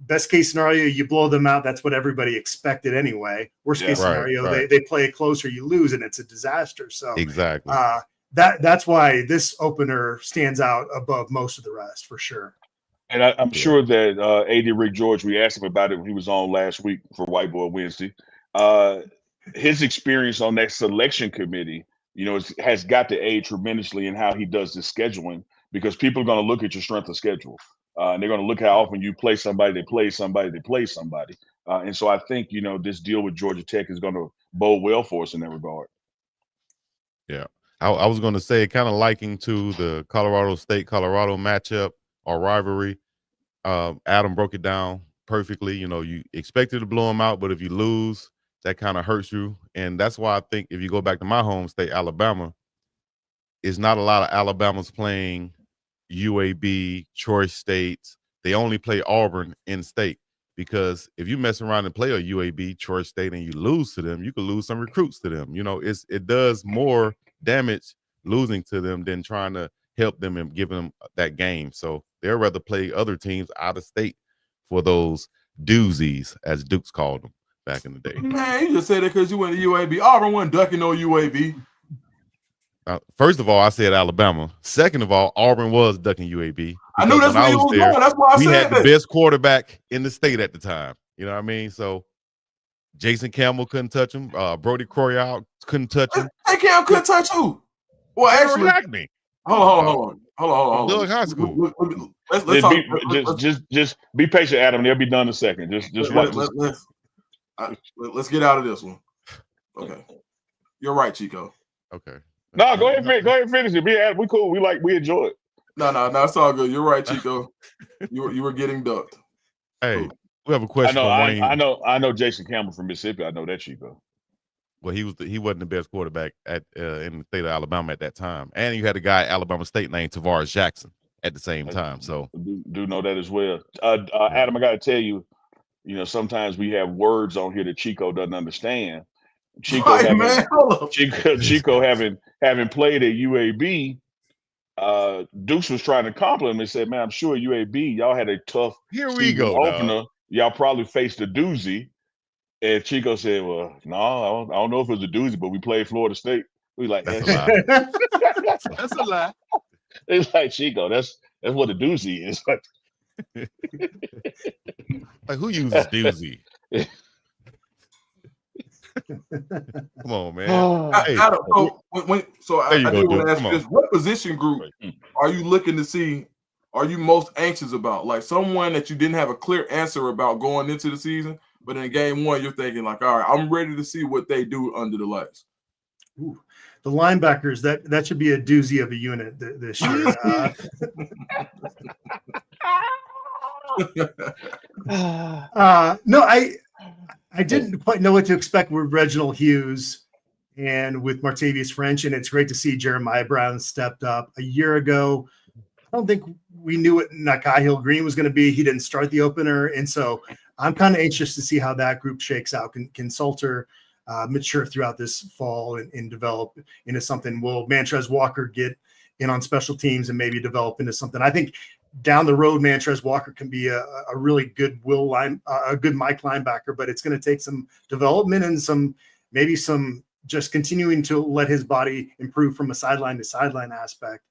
best case scenario, you blow them out. That's what everybody expected anyway. Worst case scenario, they play it closer, you lose, and it's a disaster. So exactly. That's why this opener stands out above most of the rest, for sure. And I'm sure that AD Rick George, we asked him about it when he was on last week for White Boy Wednesday. His experience on that selection committee, has got to aid tremendously in how he does his scheduling, because people are going to look at your strength of schedule. And they're going to look how often you play somebody, they play somebody, they play somebody. And so I think, this deal with Georgia Tech is going to bode well for us in that regard. Yeah. I was going to say, kind of liking to the Colorado State-Colorado matchup or rivalry. Adam broke it down perfectly. You expected to blow them out, but if you lose, that kind of hurts you. And that's why I think if you go back to my home state, Alabama, it's not a lot of Alabamas playing UAB, Troy State. They only play Auburn in state, because if you mess around and play a UAB, Troy State, and you lose to them, you could lose some recruits to them. It does more damage losing to them than trying to help them and give them that game. So they'd rather play other teams out of state for those doozies, as Dukes called them back in the day. Man, you just said that because you went to UAB. Auburn wasn't ducking no UAB. First of all, I said Alabama. Second of all, Auburn was ducking UAB. I knew that's where you was going. That's why I said that. We had the best quarterback in the state at the time. You know what I mean? So Jason Campbell couldn't touch him. Brody Croyout couldn't touch him. Hey, Cam couldn't touch who? Well, actually, hold on. Doug High School. Let's talk. Just be patient, Adam. They'll be done in a second. Just watch this. Let's get out of this one. Okay, you're right, Chico. Okay. No, go ahead and finish it. We cool. We enjoy it. No, it's all good. You're right, Chico. You were getting ducked. Hey, Cool. we have a question from Wayne. I know Jason Campbell from Mississippi. I know that, Chico. Well, he wasn't the best quarterback in the state of Alabama at that time, and you had a guy at Alabama State named Tavares Jackson at the same time. So do know that as well. Adam, I got to tell you, sometimes we have words on here that Chico doesn't understand. Chico having played at UAB, Deuce was trying to compliment him and said, "Man, I'm sure UAB, y'all had a tough season opener. Dog. Y'all probably faced a doozy." And Chico said, "Well, no, I don't know if it was a doozy, but we played Florida State." We like, that's a lie. That's a lie. It's like, Chico, that's what a doozy is. Like, who uses doozy? Come on, man. I do want to ask this: what position group are you looking to see? Are you most anxious about? Like someone that you didn't have a clear answer about going into the season, but in game one, you're thinking like, all right, I'm ready to see what they do under the lights. Ooh, the linebackers, that should be a doozy of a unit this year. No, I didn't quite know what to expect with Reginald Hughes and with Martavius French, and it's great to see Jeremiah Brown stepped up. A year ago, I don't think we knew what Nakai Hill Green was going to be. He didn't start the opener, and so I'm kind of anxious to see how that group shakes out. Can Salter mature throughout this fall and develop into something? Will Mantrez Walker get in on special teams and maybe develop into something? I think down the road, Mantrez Walker can be a really good a good Mike linebacker, but it's going to take some development and maybe some just continuing to let his body improve from a sideline to sideline aspect,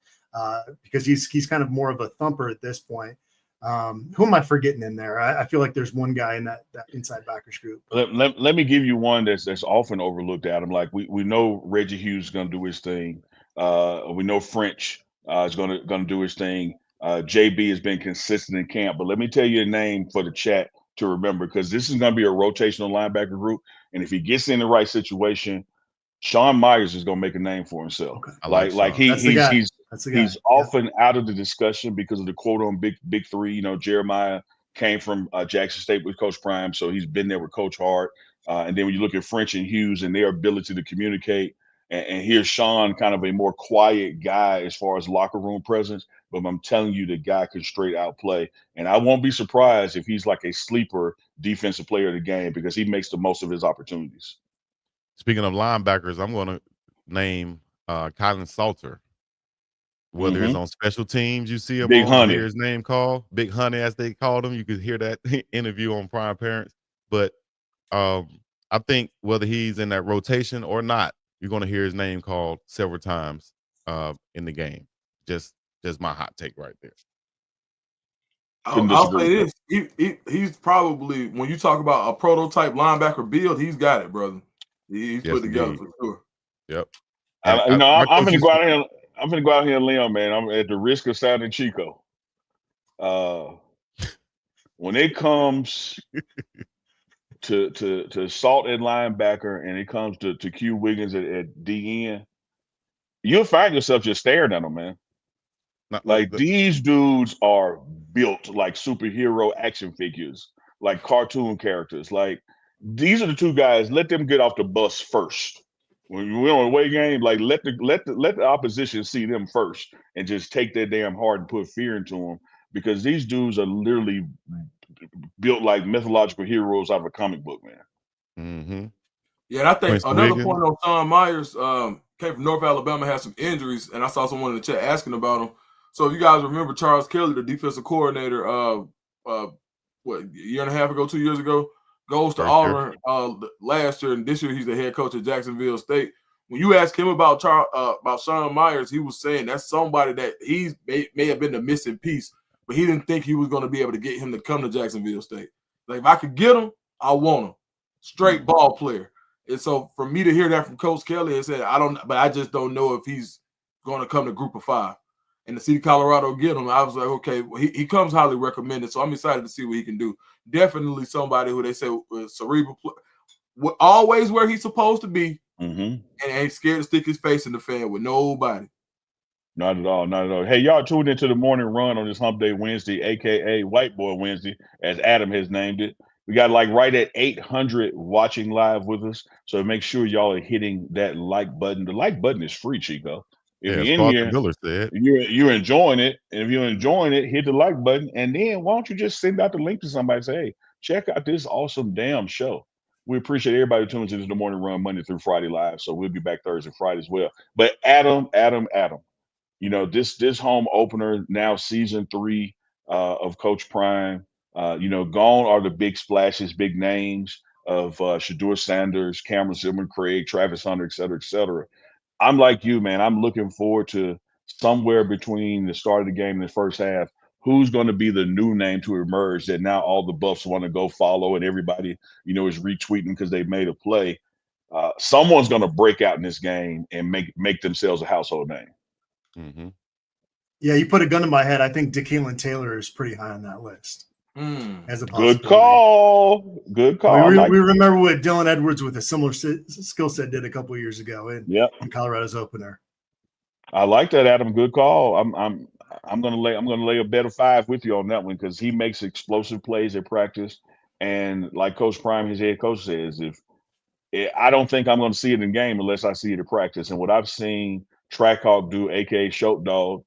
because he's kind of more of a thumper at this point. Who am I forgetting in there? I feel like there's one guy in that inside backers group. Let me give you one that's often overlooked, Adam. Like we know Reggie Hughes is going to do his thing. We know French is going to do his thing. JB has been consistent in camp, but let me tell you a name for the chat to remember, because this is going to be a rotational linebacker group, and if he gets in the right situation, Sean Myers is going to make a name for himself. Okay. He's often out of the discussion because of the quote on big three. Jeremiah came from Jackson State with Coach Prime, so he's been there with Coach Hart. And then when you look at French and Hughes and their ability to communicate, and here's Sean, kind of a more quiet guy as far as locker room presence, but I'm telling you, the guy can straight out play. And I won't be surprised if he's like a sleeper defensive player of the game, because he makes the most of his opportunities. Speaking of linebackers, I'm going to name Kylan Salter. Whether it's on special teams, you see him hear his name called, Big Honey, as they called him. You could hear that interview on Prime Parents. But I think whether he's in that rotation or not, you're going to hear his name called several times in the game. Just my hot take right there. I'll say this: he's probably, when you talk about a prototype linebacker build, he's got it, brother. He's put together for sure. Yep. I'm going to go out here. I'm going to go out here and limb, man. I'm at the risk of sounding Chico. When it comes to Salt at linebacker, and it comes to Q Wiggins at DN, you'll find yourself just staring at them, man. These dudes are built like superhero action figures, like cartoon characters. Like, these are the two guys. Let them get off the bus first. When we're on a away game, like let the opposition see them first, and just take their damn heart and put fear into them, because these dudes are literally built like mythological heroes out of a comic book, man. Mm-hmm. Yeah, and I think another point on Sean Myers, came from North Alabama, had some injuries, and I saw someone in the chat asking about him. So if you guys remember, Charles Kelly, the defensive coordinator, a year and a half ago, 2 years ago, goes to Auburn last year, and this year he's the head coach at Jacksonville State. When you ask him about Sean Myers, he was saying that's somebody that may have been the missing piece, but he didn't think he was going to be able to get him to come to Jacksonville State. Like, if I could get him, I want him. Straight ball player. And so for me to hear that from Coach Kelly and said, I just don't know if he's going to come to Group of Five. And to see Colorado get him, I was like, okay, well, he comes highly recommended, so I'm excited to see what he can do. Definitely somebody who they say cerebral. always where he's supposed to be, Mm-hmm. and ain't scared to stick his face in the fan with nobody. Not at all. Not at all. Hey, y'all tuned into the morning run on this Hump Day Wednesday, aka White Boy Wednesday, as Adam has named it. We got like right at 800 watching live with us. So make sure y'all are hitting that like button. The like button is free, Chico. If Yeah, you're in Sparky here, Miller said. you're enjoying it. And if you're enjoying it, hit the like button. And then why don't you just send out the link to somebody and say, hey, check out this awesome damn show. We appreciate everybody who tunes into the morning run Monday through Friday live. So we'll be back Thursday, Friday as well. But Adam. You know, this home opener now season 3 of Coach Prime. You know, gone are the big splashes, big names of Shador Sanders, Cameron Zimmerman, Craig, Travis Hunter, et cetera, et cetera. I'm like you, man. I'm looking forward to somewhere between the start of the game and the first half. Who's going to be the new name to emerge that now all the Buffs want to go follow and everybody, you know, is retweeting because they made a play. Someone's going to break out in this game and make themselves a household name. Mm-hmm. Yeah, you put a gun to my head. I think DeKeelan Taylor is pretty high on that list as a possibility. Good call. Good call. We remember what Dylan Edwards with a similar skill set did a couple of years ago in Colorado's opener. I like that, Adam. Good call. I'm gonna lay a bet of 5 with you on that one because he makes explosive plays at practice, and like Coach Prime, his head coach says, I don't think I'm going to see it in game unless I see it at practice. And what I've seen Trackhawk do, aka Shoat Dog,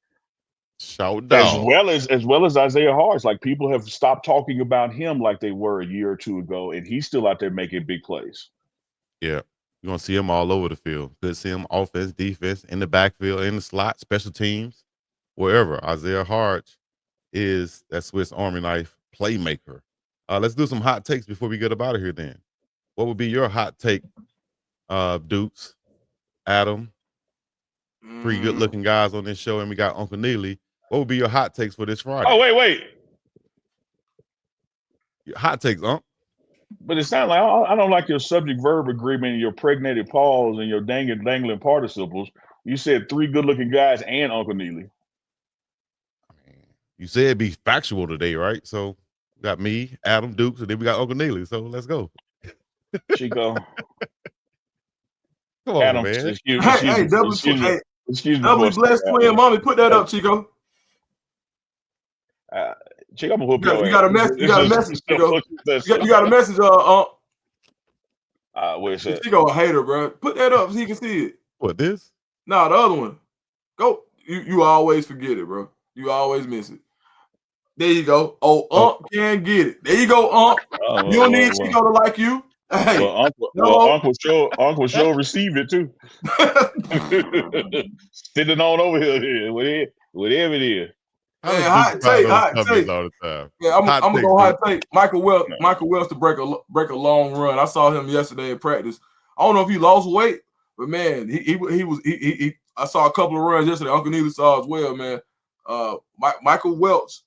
as well as Isaiah Harris, like people have stopped talking about him like they were a year or two ago, and he's still out there making big plays. Yeah, you're gonna see him all over the field. Could see him offense, defense, in the backfield, in the slot, special teams, wherever. Isaiah Harris is that Swiss Army knife playmaker. Let's do some hot takes before we get up out of here. Then, what would be your hot take, Dukes, Adam? 3 good-looking guys on this show, and we got Uncle Neely. What would be your hot takes for this Friday? Oh, wait. Your hot takes, But it sounds like I don't like your subject-verb agreement and your pregnated pause and your dangling participles. You said 3 good-looking guys and Uncle Neely. You said be factual today, right? So we got me, Adam, Dukes, and then we got Uncle Neely. So let's go. Chico. Come on, Adam, man. Excuse me. Double blessed twin mommy. Put that up, Chico. Chico, I'm gonna whoop your You got a message. You got a message, Chico. You got a message, where's that? Chico a hater, bro. Put that up so you can see it. What, this? Nah, the other one. Go. You always forget it, bro. You always miss it. There you go. Oh, can get it. There you go, You don't need Chico to like you. Hey, Uncle Show receive it too. Sitting on over here, whatever it is. Hey, hot take. All the time. Yeah, I'm gonna go hot take. Michael Welch to break a long run. I saw him yesterday in practice. I don't know if he lost weight, but man, he I saw a couple of runs yesterday. Uncle Neely saw as well, man. Michael Welch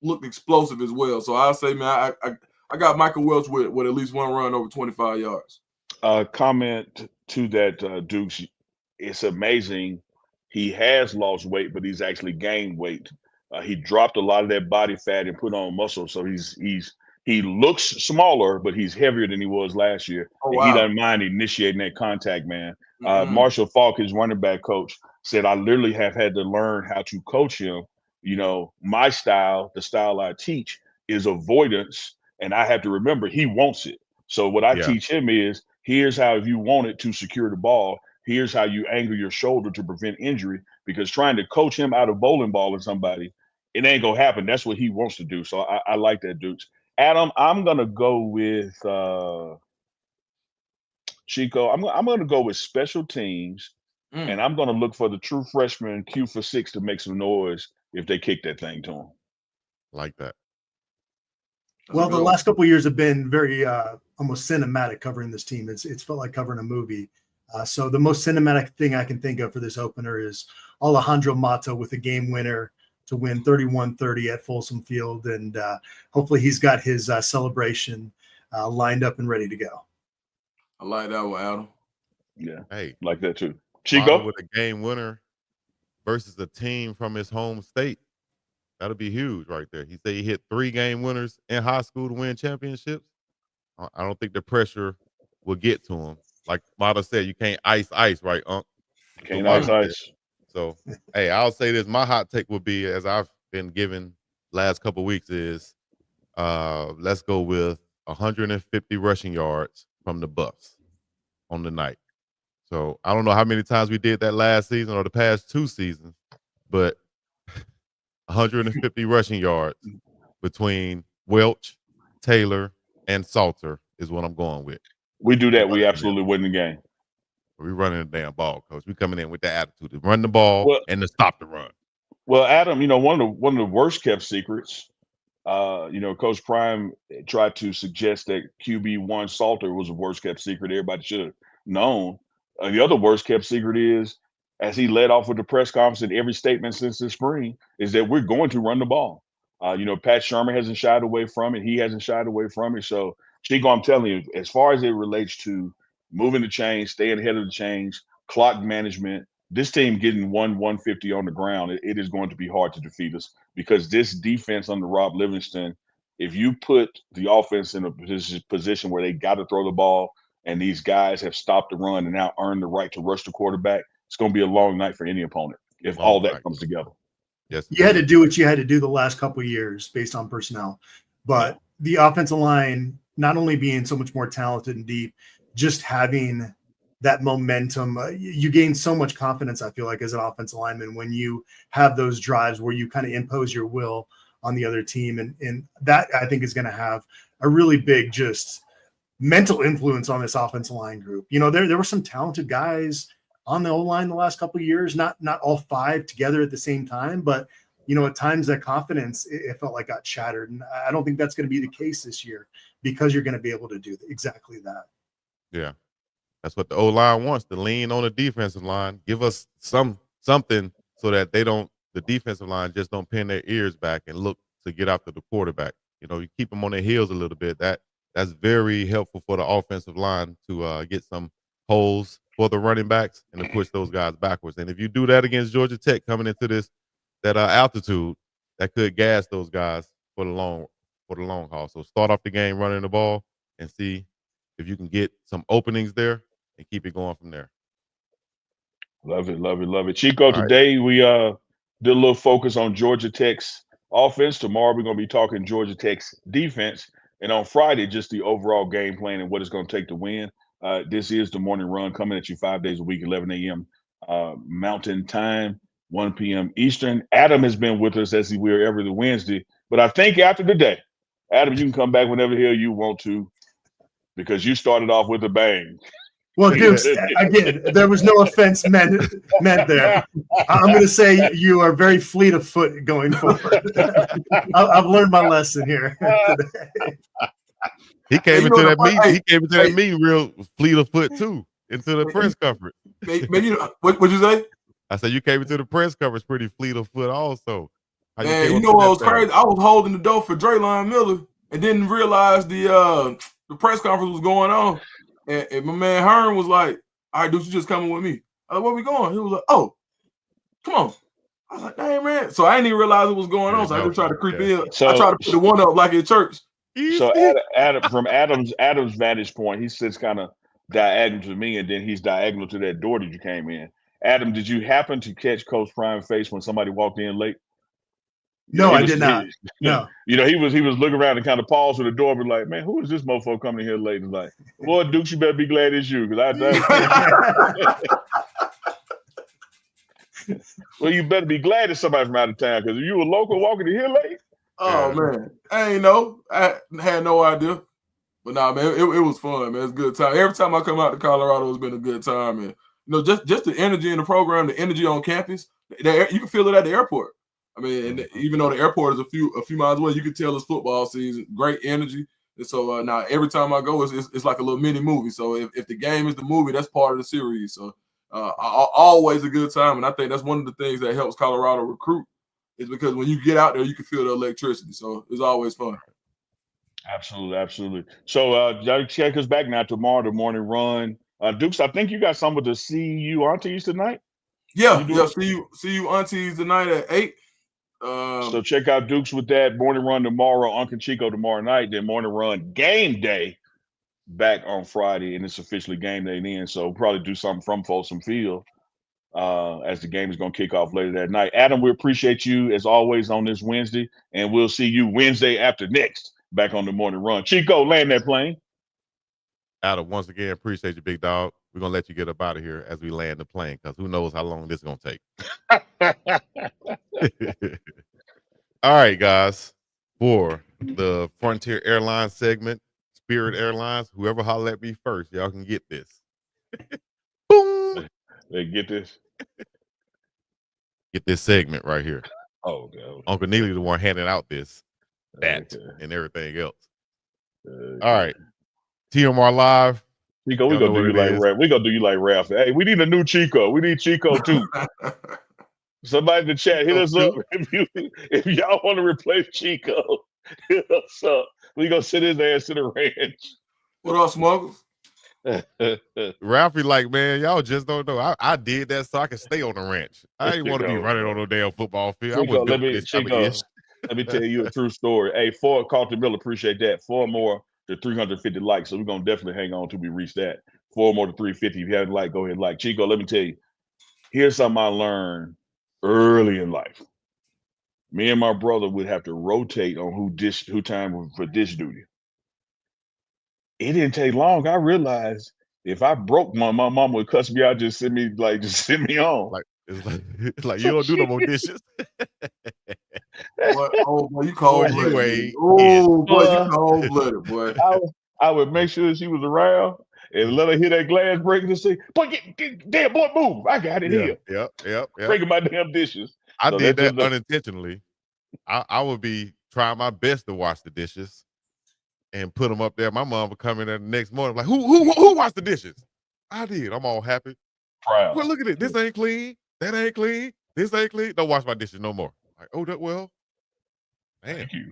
looked explosive as well. So I'll say, man, I got Michael Welch with at least one run over 25 yards. Comment to that, Dukes. It's amazing. He has lost weight, but he's actually gained weight. He dropped a lot of that body fat and put on muscle. So he looks smaller, but he's heavier than he was last year. Oh, and wow. he doesn't mind initiating that contact, man. Marshall Falk, his running back coach, said, I literally have had to learn how to coach him. You know, my style, the style I teach, is avoidance. And I have to remember he wants it. So what I teach him is, here's how, if you want it to secure the ball, here's how you angle your shoulder to prevent injury, because trying to coach him out of bowling ball or somebody, it ain't gonna happen. That's what he wants to do. So I like that, Dukes. Adam, I'm gonna go with Chico. I'm gonna go with special teams, and I'm gonna look for the true freshman Q for 6 to make some noise if they kick that thing to him. Like that. Well, the last couple of years have been very almost cinematic covering this team. It's felt like covering a movie. So the most cinematic thing I can think of for this opener is Alejandro Mata with a game winner to win 31-30 at Folsom Field. And hopefully he's got his celebration lined up and ready to go. I like that one, Adam. Yeah, hey, like that too. Chico with a game winner versus a team from his home state. That'll be huge right there. He said he hit 3 game winners in high school to win championships. I don't think the pressure will get to him. Like Mata said, you can't ice, right, Unc? Can't ice. So, hey, I'll say this. My hot take would be, as I've been given last couple of weeks, is let's go with 150 rushing yards from the Buffs on the night. So I don't know how many times we did that last season or the past 2 seasons, but 150 rushing yards between Welch, Taylor, and Salter is what I'm going with. We do that, we absolutely win the game. We running the damn ball, coach. We coming in with that attitude to run the ball and to stop the run. Well, Adam, one of the worst kept secrets. Coach Prime tried to suggest that QB1 Salter was a worst kept secret. Everybody should have known. The other worst kept secret is, as he led off with the press conference in every statement since the spring, is that we're going to run the ball. Pat Shermer hasn't shied away from it. He hasn't shied away from it. So, Chico, I'm telling you, as far as it relates to moving the chains, staying ahead of the chains, clock management, this team getting 150 on the ground, it is going to be hard to defeat us, because this defense under Rob Livingston, if you put the offense in a position where they got to throw the ball and these guys have stopped the run and now earned the right to rush the quarterback, it's going to be a long night for any opponent if all that comes together. Yes, you had to do what you had to do the last couple of years based on personnel, but the offensive line not only being so much more talented and deep, just having that momentum, you gain so much confidence, I feel like, as an offensive lineman when you have those drives where you kind of impose your will on the other team. And that, I think, is going to have a really big just mental influence on this offensive line group. There were some talented guys on the O-line the last couple of years, not all 5 together at the same time, but at times that confidence, it felt like got shattered. And I don't think that's going to be the case this year, because you're going to be able to do exactly that. Yeah. That's what the O-line wants, to lean on the defensive line. Give us something so that the defensive line just don't pin their ears back and look to get after the quarterback. You keep them on their heels a little bit. That's very helpful for the offensive line to get some holes for the running backs and to push those guys backwards. And if you do that against Georgia Tech coming into that altitude, that could gas those guys for the long haul. So start off the game running the ball and see if you can get some openings there and keep it going from there. Love it. Chico, today we did a little focus on Georgia Tech's offense. Tomorrow we're going to be talking Georgia Tech's defense. And on Friday, just the overall game plan and what it's going to take to win. This is the Morning Run, coming at you 5 days a week, 11 a.m. Mountain Time, 1 p.m. Eastern. Adam has been with us as he will every Wednesday. But I think after today, Adam, you can come back whenever the hell you want to, because you started off with a bang. Well, Dukes, again, there was no offense meant there. I'm going to say you are very fleet of foot going forward. I've learned my lesson here today. He came into that meeting. He came into that meeting real fleet of foot too, into the press conference. What'd you say? I said you came into the press conference pretty fleet of foot also. Man, what was crazy? I was holding the door for Draylon Miller and didn't realize the press conference was going on. And my man Hearn was like, "All right, dude, you just coming with me?" I was like, "Where we going?" He was like, "Oh, come on." I was like, "Dang, man!" So I didn't even realize what was going on. So I just tried to creep in. So, I tried to put the one up like in church. So Adam, from Adam's vantage point, he sits kind of diagonal to me, and then he's diagonal to that door that you came in. Adam, did you happen to catch Coach Prime's face when somebody walked in late? No, I did not. No. He was looking around and kind of paused with the door, but like, man, who is this mofo coming in here late? And like, boy, Dukes, you better be glad it's you, because well, you better be glad it's somebody from out of town, because if you were local walking in here late. Oh man, I ain't know. I had no idea, but nah, man, it was fun, man. It's a good time. Every time I come out to Colorado, it's been a good time, and just the energy in the program, the energy on campus, you can feel it at the airport. I mean, and even though the airport is a few miles away, you can tell it's football season. Great energy. And so now every time I go, it's like a little mini movie. So if the game is the movie, that's part of the series. So always a good time. And I think that's one of the things that helps Colorado recruit, is because when you get out there, you can feel the electricity. So it's always fun. Absolutely. So check us back now tomorrow, the Morning Run. Dukes, I think you got some of the CU aunties tonight. Yeah. See you aunties tonight at 8. So check out Dukes with that Morning Run tomorrow, Uncle Chico tomorrow night, then Morning Run game day back on Friday, and it's officially game day then. So we'll probably do something from Folsom Field as the game is going to kick off later that night. Adam, we appreciate you as always on this Wednesday, and we'll see you Wednesday after next back on the morning run. Chico, land that plane. Adam, once again, appreciate you, big dog. We're gonna let you get up out of here as we land the plane, because who knows how long this is gonna take. All right, guys. For the Frontier Airlines segment, Spirit Airlines, whoever holler at me first, y'all can get this. Boom. They get this. Get this segment right here. Oh, okay. Uncle Neely the one handing out this, that, and everything else. All right. TMR Live. Chico, we're gonna do you like Ralph. We're gonna do you like Ralph. Hey, we need a new Chico. We need Chico too. Somebody in the chat, hit us up if y'all want to replace Chico. Hit us up. We gonna send his ass to the ranch. What up, Smuggles? Ralphie, like, man, y'all just don't know. I did that so I could stay on the ranch. I ain't want to be running on no damn football field. Chico, let me tell you a true story. Hey, Ford Carlton Miller, appreciate that. 4 more to 350 likes. So we're gonna definitely hang on till we reach that. 4 more to 350. If you haven't liked, go ahead and like. Chico, let me tell you. Here's something I learned early in life. Me and my brother would have to rotate on who time for dish duty. It didn't take long. I realized if I broke my mom would cuss me out, just send me on. It's like you don't do no more dishes. Oh boy, you cold-blooded. Oh boy, you cold-blooded, boy. I would make sure she was around and let her hear that glass breaking and say, "Boy, damn boy, move! I got it here." Yep. Breaking my damn dishes. I did that unintentionally. I would be trying my best to wash the dishes and put them up there. My mom would come in there the next morning like, who washed the dishes? I did. I'm all happy. Proud. Well, look at it. This ain't clean. That ain't clean. This ain't clean. Don't wash my dishes no more. Like, oh, that well. Man, thank you.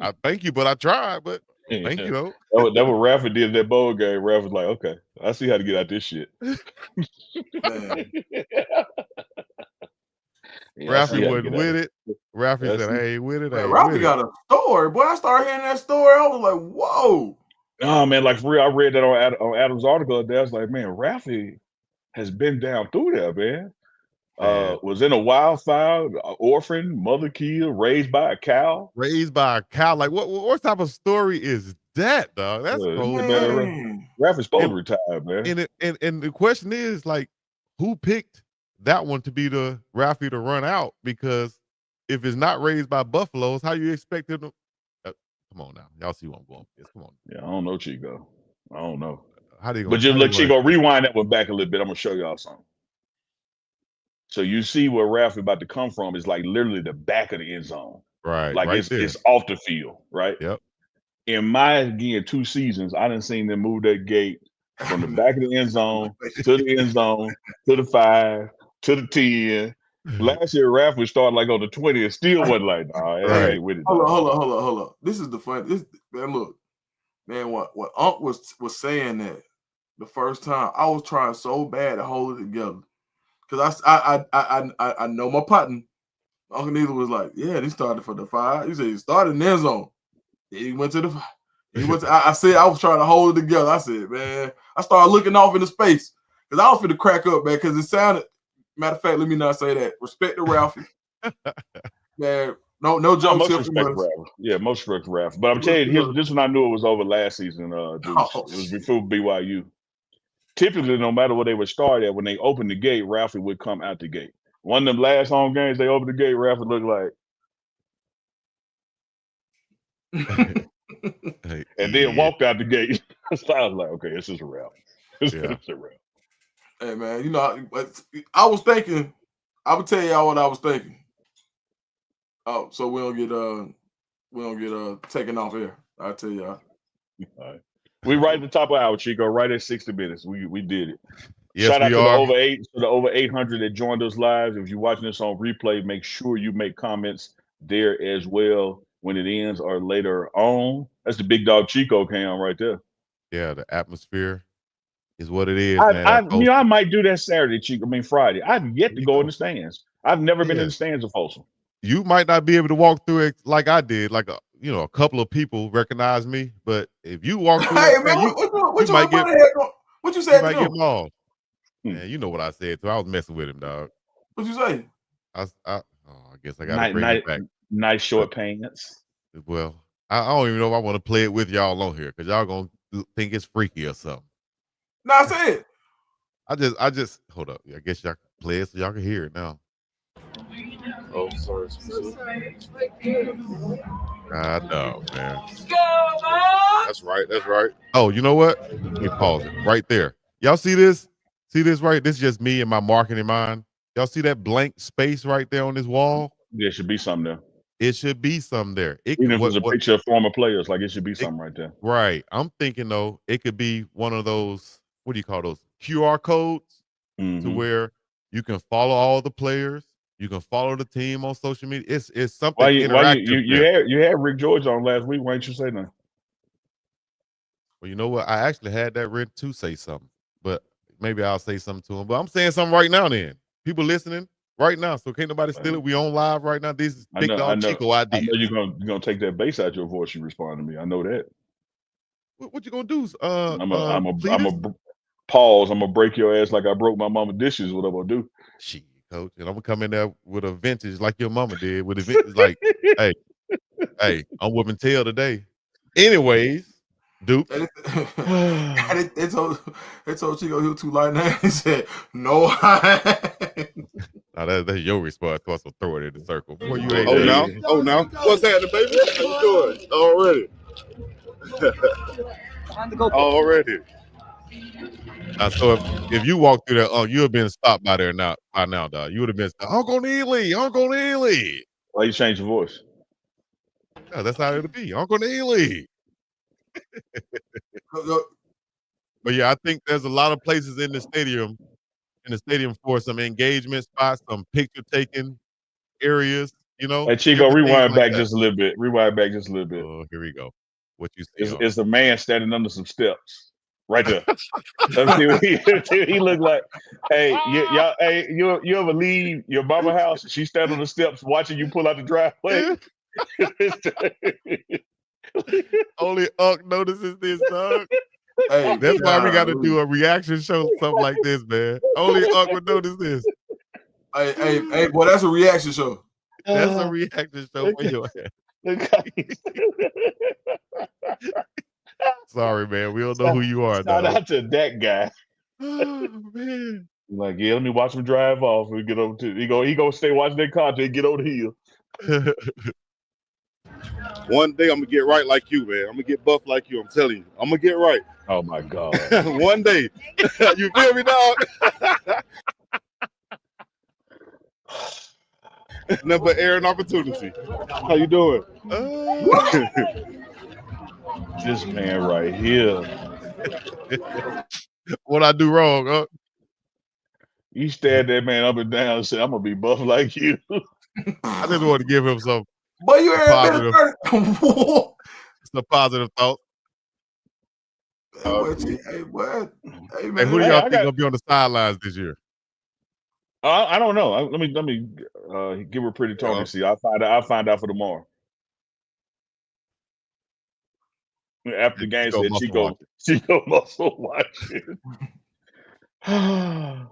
I thank you, but I tried. But thank you though. That what Ralphie did in that bowl game. Ralph was like, okay, I see how to get out this shit. Ralphie wasn't with it. Ralphie said, I ain't with it. Ralphie got a story. Boy, I started hearing that story. I was like, whoa. Oh, man, like for real, I read that on Adam's article. I was like, man, Ralphie has been down through there, man. Was in a wildfire, orphan, mother killed, raised by a cow. Raised by a cow. Like, what type of story is that, dog? That's man. Ralphie's supposed to retire, man. And the question is, like, who picked that one to be the Ralphie to run out? Because if it's not raised by buffaloes, how you expect him to? Come on now, y'all see what I'm going with this. Come on. Yeah, I don't know, Chico. I don't know. How do you? But just look, Chico, rewind that one back a little bit. I'm gonna show y'all something. So you see where Ralphie about to come from is like literally the back of the end zone, right? Like right it's off the field, right? Yep. In my 2 seasons, I didn't seen them move that gate from the back of the end zone to the end zone to the 5 to the 10. Last year, Ralph was starting like on the 20 and still wasn't like, I ain't with it. Hold on. This is the fun. Man, look, man, what Unc was saying that the first time, I was trying so bad to hold it together. Because I know my partner. Uncle Neely was like, yeah, he started for the 5. He said he started in the end zone. Then he went to the 5. I said I was trying to hold it together. I said, man, I started looking off into space. Because I was finna crack up, man, because it sounded. Matter of fact, let me not say that. Respect to Ralphie. Man, no jokes. Most respect to Ralphie. Yeah, most respect to Ralphie. But I'm telling you, this one I knew it was over last season, It was before BYU. Typically, no matter what they would start at, when they opened the gate, Ralphie would come out the gate. One of them last home games, they opened the gate, Ralphie looked like and then walked out the gate. So I was like, okay, this is a Ralph. This is a Ralph. Hey man, I was thinking. I would tell y'all what I was thinking. Oh, so we don't get taken off here. I'll tell y'all. All right. We right at the top of our Chico, right at 60 minutes. We did it. Yes, shout out to the over 800 that joined us live. If you're watching this on replay, make sure you make comments there as well when it ends or later on. That's the big dog Chico cam right there. Yeah, the atmosphere is what it is. I might do that Saturday, Chico. Friday. I've yet to go in the stands. I've never been in the stands of Folsom. You might not be able to walk through it like I did. Like a couple of people recognize me, but if you walk through Hey that, man, man, what you might get what you you said might to get them? mauled. Man, you know what I said too. I was messing with him, dog. What you say? I guess I got to bring it back. Nice short pants. Well, I don't even know if I want to play it with y'all on here because y'all gonna think it's freaky or something. No, I said. I just hold up. I guess y'all can play it so y'all can hear it now. Oh, sorry. God no, man. That's right. That's right. Oh, you know what? Let me pause it right there. Y'all see this? See this right? This is just me and my marketing mind. Y'all see that blank space right there on this wall? There should be something there. It should be something there. Even if it's a picture of former players, like it should be something right there. Right. I'm thinking though, it could be one of those, what do you call those? QR codes to where you can follow all the players. You can follow the team on social media. It's something interactive. You had Rick George on last week. Why didn't you say nothing? Well, you know what? I actually had that written to say something, but maybe I'll say something to him. But I'm saying something right now then. People listening right now. So can't nobody steal it. We on live right now. This is Big Dog Chico idea. I know you're gonna take that bass out your voice. You respond to me. I know that. What you gonna do? I'm a pause. I'm gonna break your ass like I broke my mama dishes. What I'm gonna do? Shit, coach. And I'm gonna come in there with a vintage like your mama did. With a vintage like, hey, I'm whooping tail today. Anyways, Duke. They told Chico he was too light now. He said, no. Now that's your response. So I'll throw it in the circle. Before you now. What's happening, baby? How you doing? Already. Already. So if you walk through that, you have been stopped by there now. By now, dog. You would have been stopped. Uncle Neely. Why you change your voice? Yeah, that's how it'll be. Uncle Neely. But yeah, I think there's a lot of places in the stadium for some engagement spots, some picture taking areas, Hey Chico, rewind back just a little bit. Oh, here we go. What you see? It's a man standing under some steps. Right there. He looked like, hey, you ever leave your mama house? She stand on the steps watching you pull out the driveway. Only Unc notices this, dog. Hey, that's why we got to do a reaction show, something like this, man. Only Unc would notice this. Hey, boy, that's a reaction show. That's a reaction show for your ass. Sorry, man. We don't know who you are. Shout out to that guy. Oh man. Like, yeah, let me watch him drive off. We get over to he gonna stay watching that car till he get over the hill. One day I'm gonna get right like you, man. I'm gonna get buff like you. I'm telling you, I'm gonna get right. Oh my God. One day. You feel me, dog? Number air and opportunity. How you doing? This man right here. What I do wrong, huh? You stared that man up and down and said, I'm gonna be buff like you. I just want to give him some positive. Some positive thought. Hey, man. Hey, who do y'all think gonna be on the sidelines this year? I don't know. Let me give her pretty Tony. See, I'll find out for tomorrow. After the game, said Chico muscle watching. I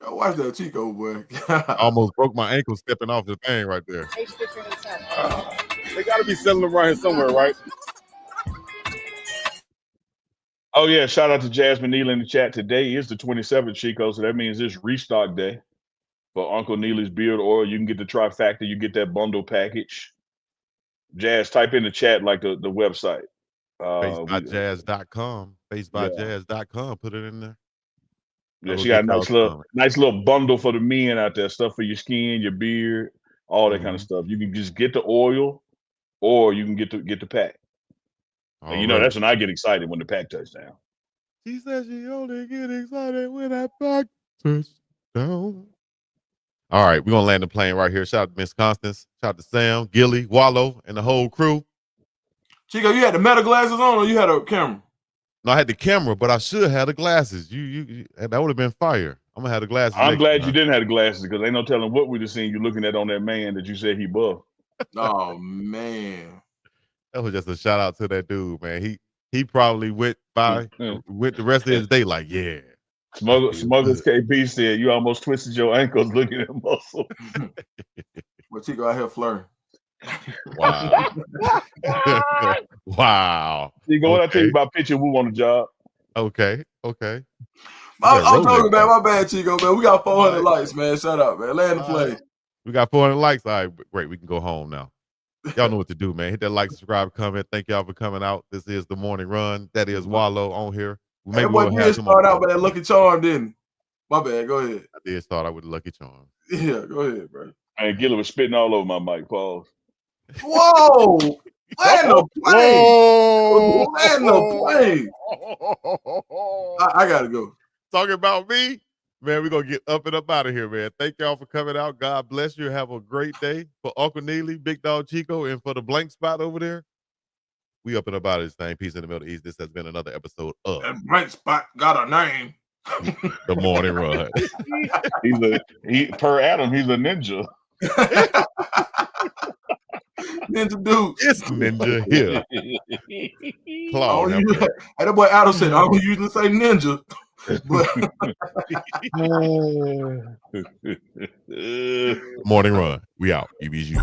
watched that Chico, boy. I almost broke my ankle stepping off the thing right there. They got to be selling them around here somewhere, right? Oh yeah! Shout out to Jasmine Neal in the chat. Today is the 27th, Chico, so that means it's restock day for Uncle Neely's beard oil. You can get the trifecta. You get that bundle package. Jazz, type in the chat like the website. Facebyjazz.com. Facebyjazz.com. Put it in there. Yeah, she got a nice little bundle for the men out there. Stuff for your skin, your beard, all that kind of stuff. You can just get the oil, or you can get the pack. And you know that's when I get excited when the pack touchdown. She says she only get excited when that pack touchdown. All right, we're gonna land the plane right here. Shout out to Miss Constance. Shout out to Sam, Gilly, Wallow, and the whole crew. Chico, you had the meta glasses on, or you had a camera? No, I had the camera, but I should have the glasses. You that would have been fire. I'm gonna have the glasses. I'm glad you didn't have the glasses because ain't no telling what we'd have seen you looking at on that man that you said he buff. Oh man. That was just a shout out to that dude, man. He probably went the rest of his day like, yeah. Smuggler's KB said you almost twisted your ankles looking at muscle. But Chico out here flirting. Wow. Wow. You go, what I tell you about pitching Woo on the job? Okay. I'm joking, man. My bad, Chico, man. We got 400 likes, man. Shut up, man. Land the plane. We got 400 likes. All right, great. We can go home now. Y'all know what to do, man. Hit that like, subscribe, comment. Thank y'all for coming out. This is the morning run. That is Wallow on here. Hey, boy, you did start out with that Lucky Charm, didn't he? My bad. Go ahead. I did start out with the Lucky Charm. Yeah, go ahead, bro. And Gilly was spitting all over my mic. Pause. Whoa! Land the plane! Land the plane! I gotta go. Talking about me? Man, we're going to get up and up out of here, man. Thank y'all for coming out. God bless you. Have a great day. For Uncle Neely, Big Dog Chico, and for the blank spot over there, we up and up out of this thing. Peace in the Middle East. This has been another episode of That blank spot got a name. The Morning Run. Per Adam, he's a ninja. Ninja dude. It's Ninja here. Claude. Hey, that boy Adam said, I don't usually say ninja. Morning Run. We out. EBG.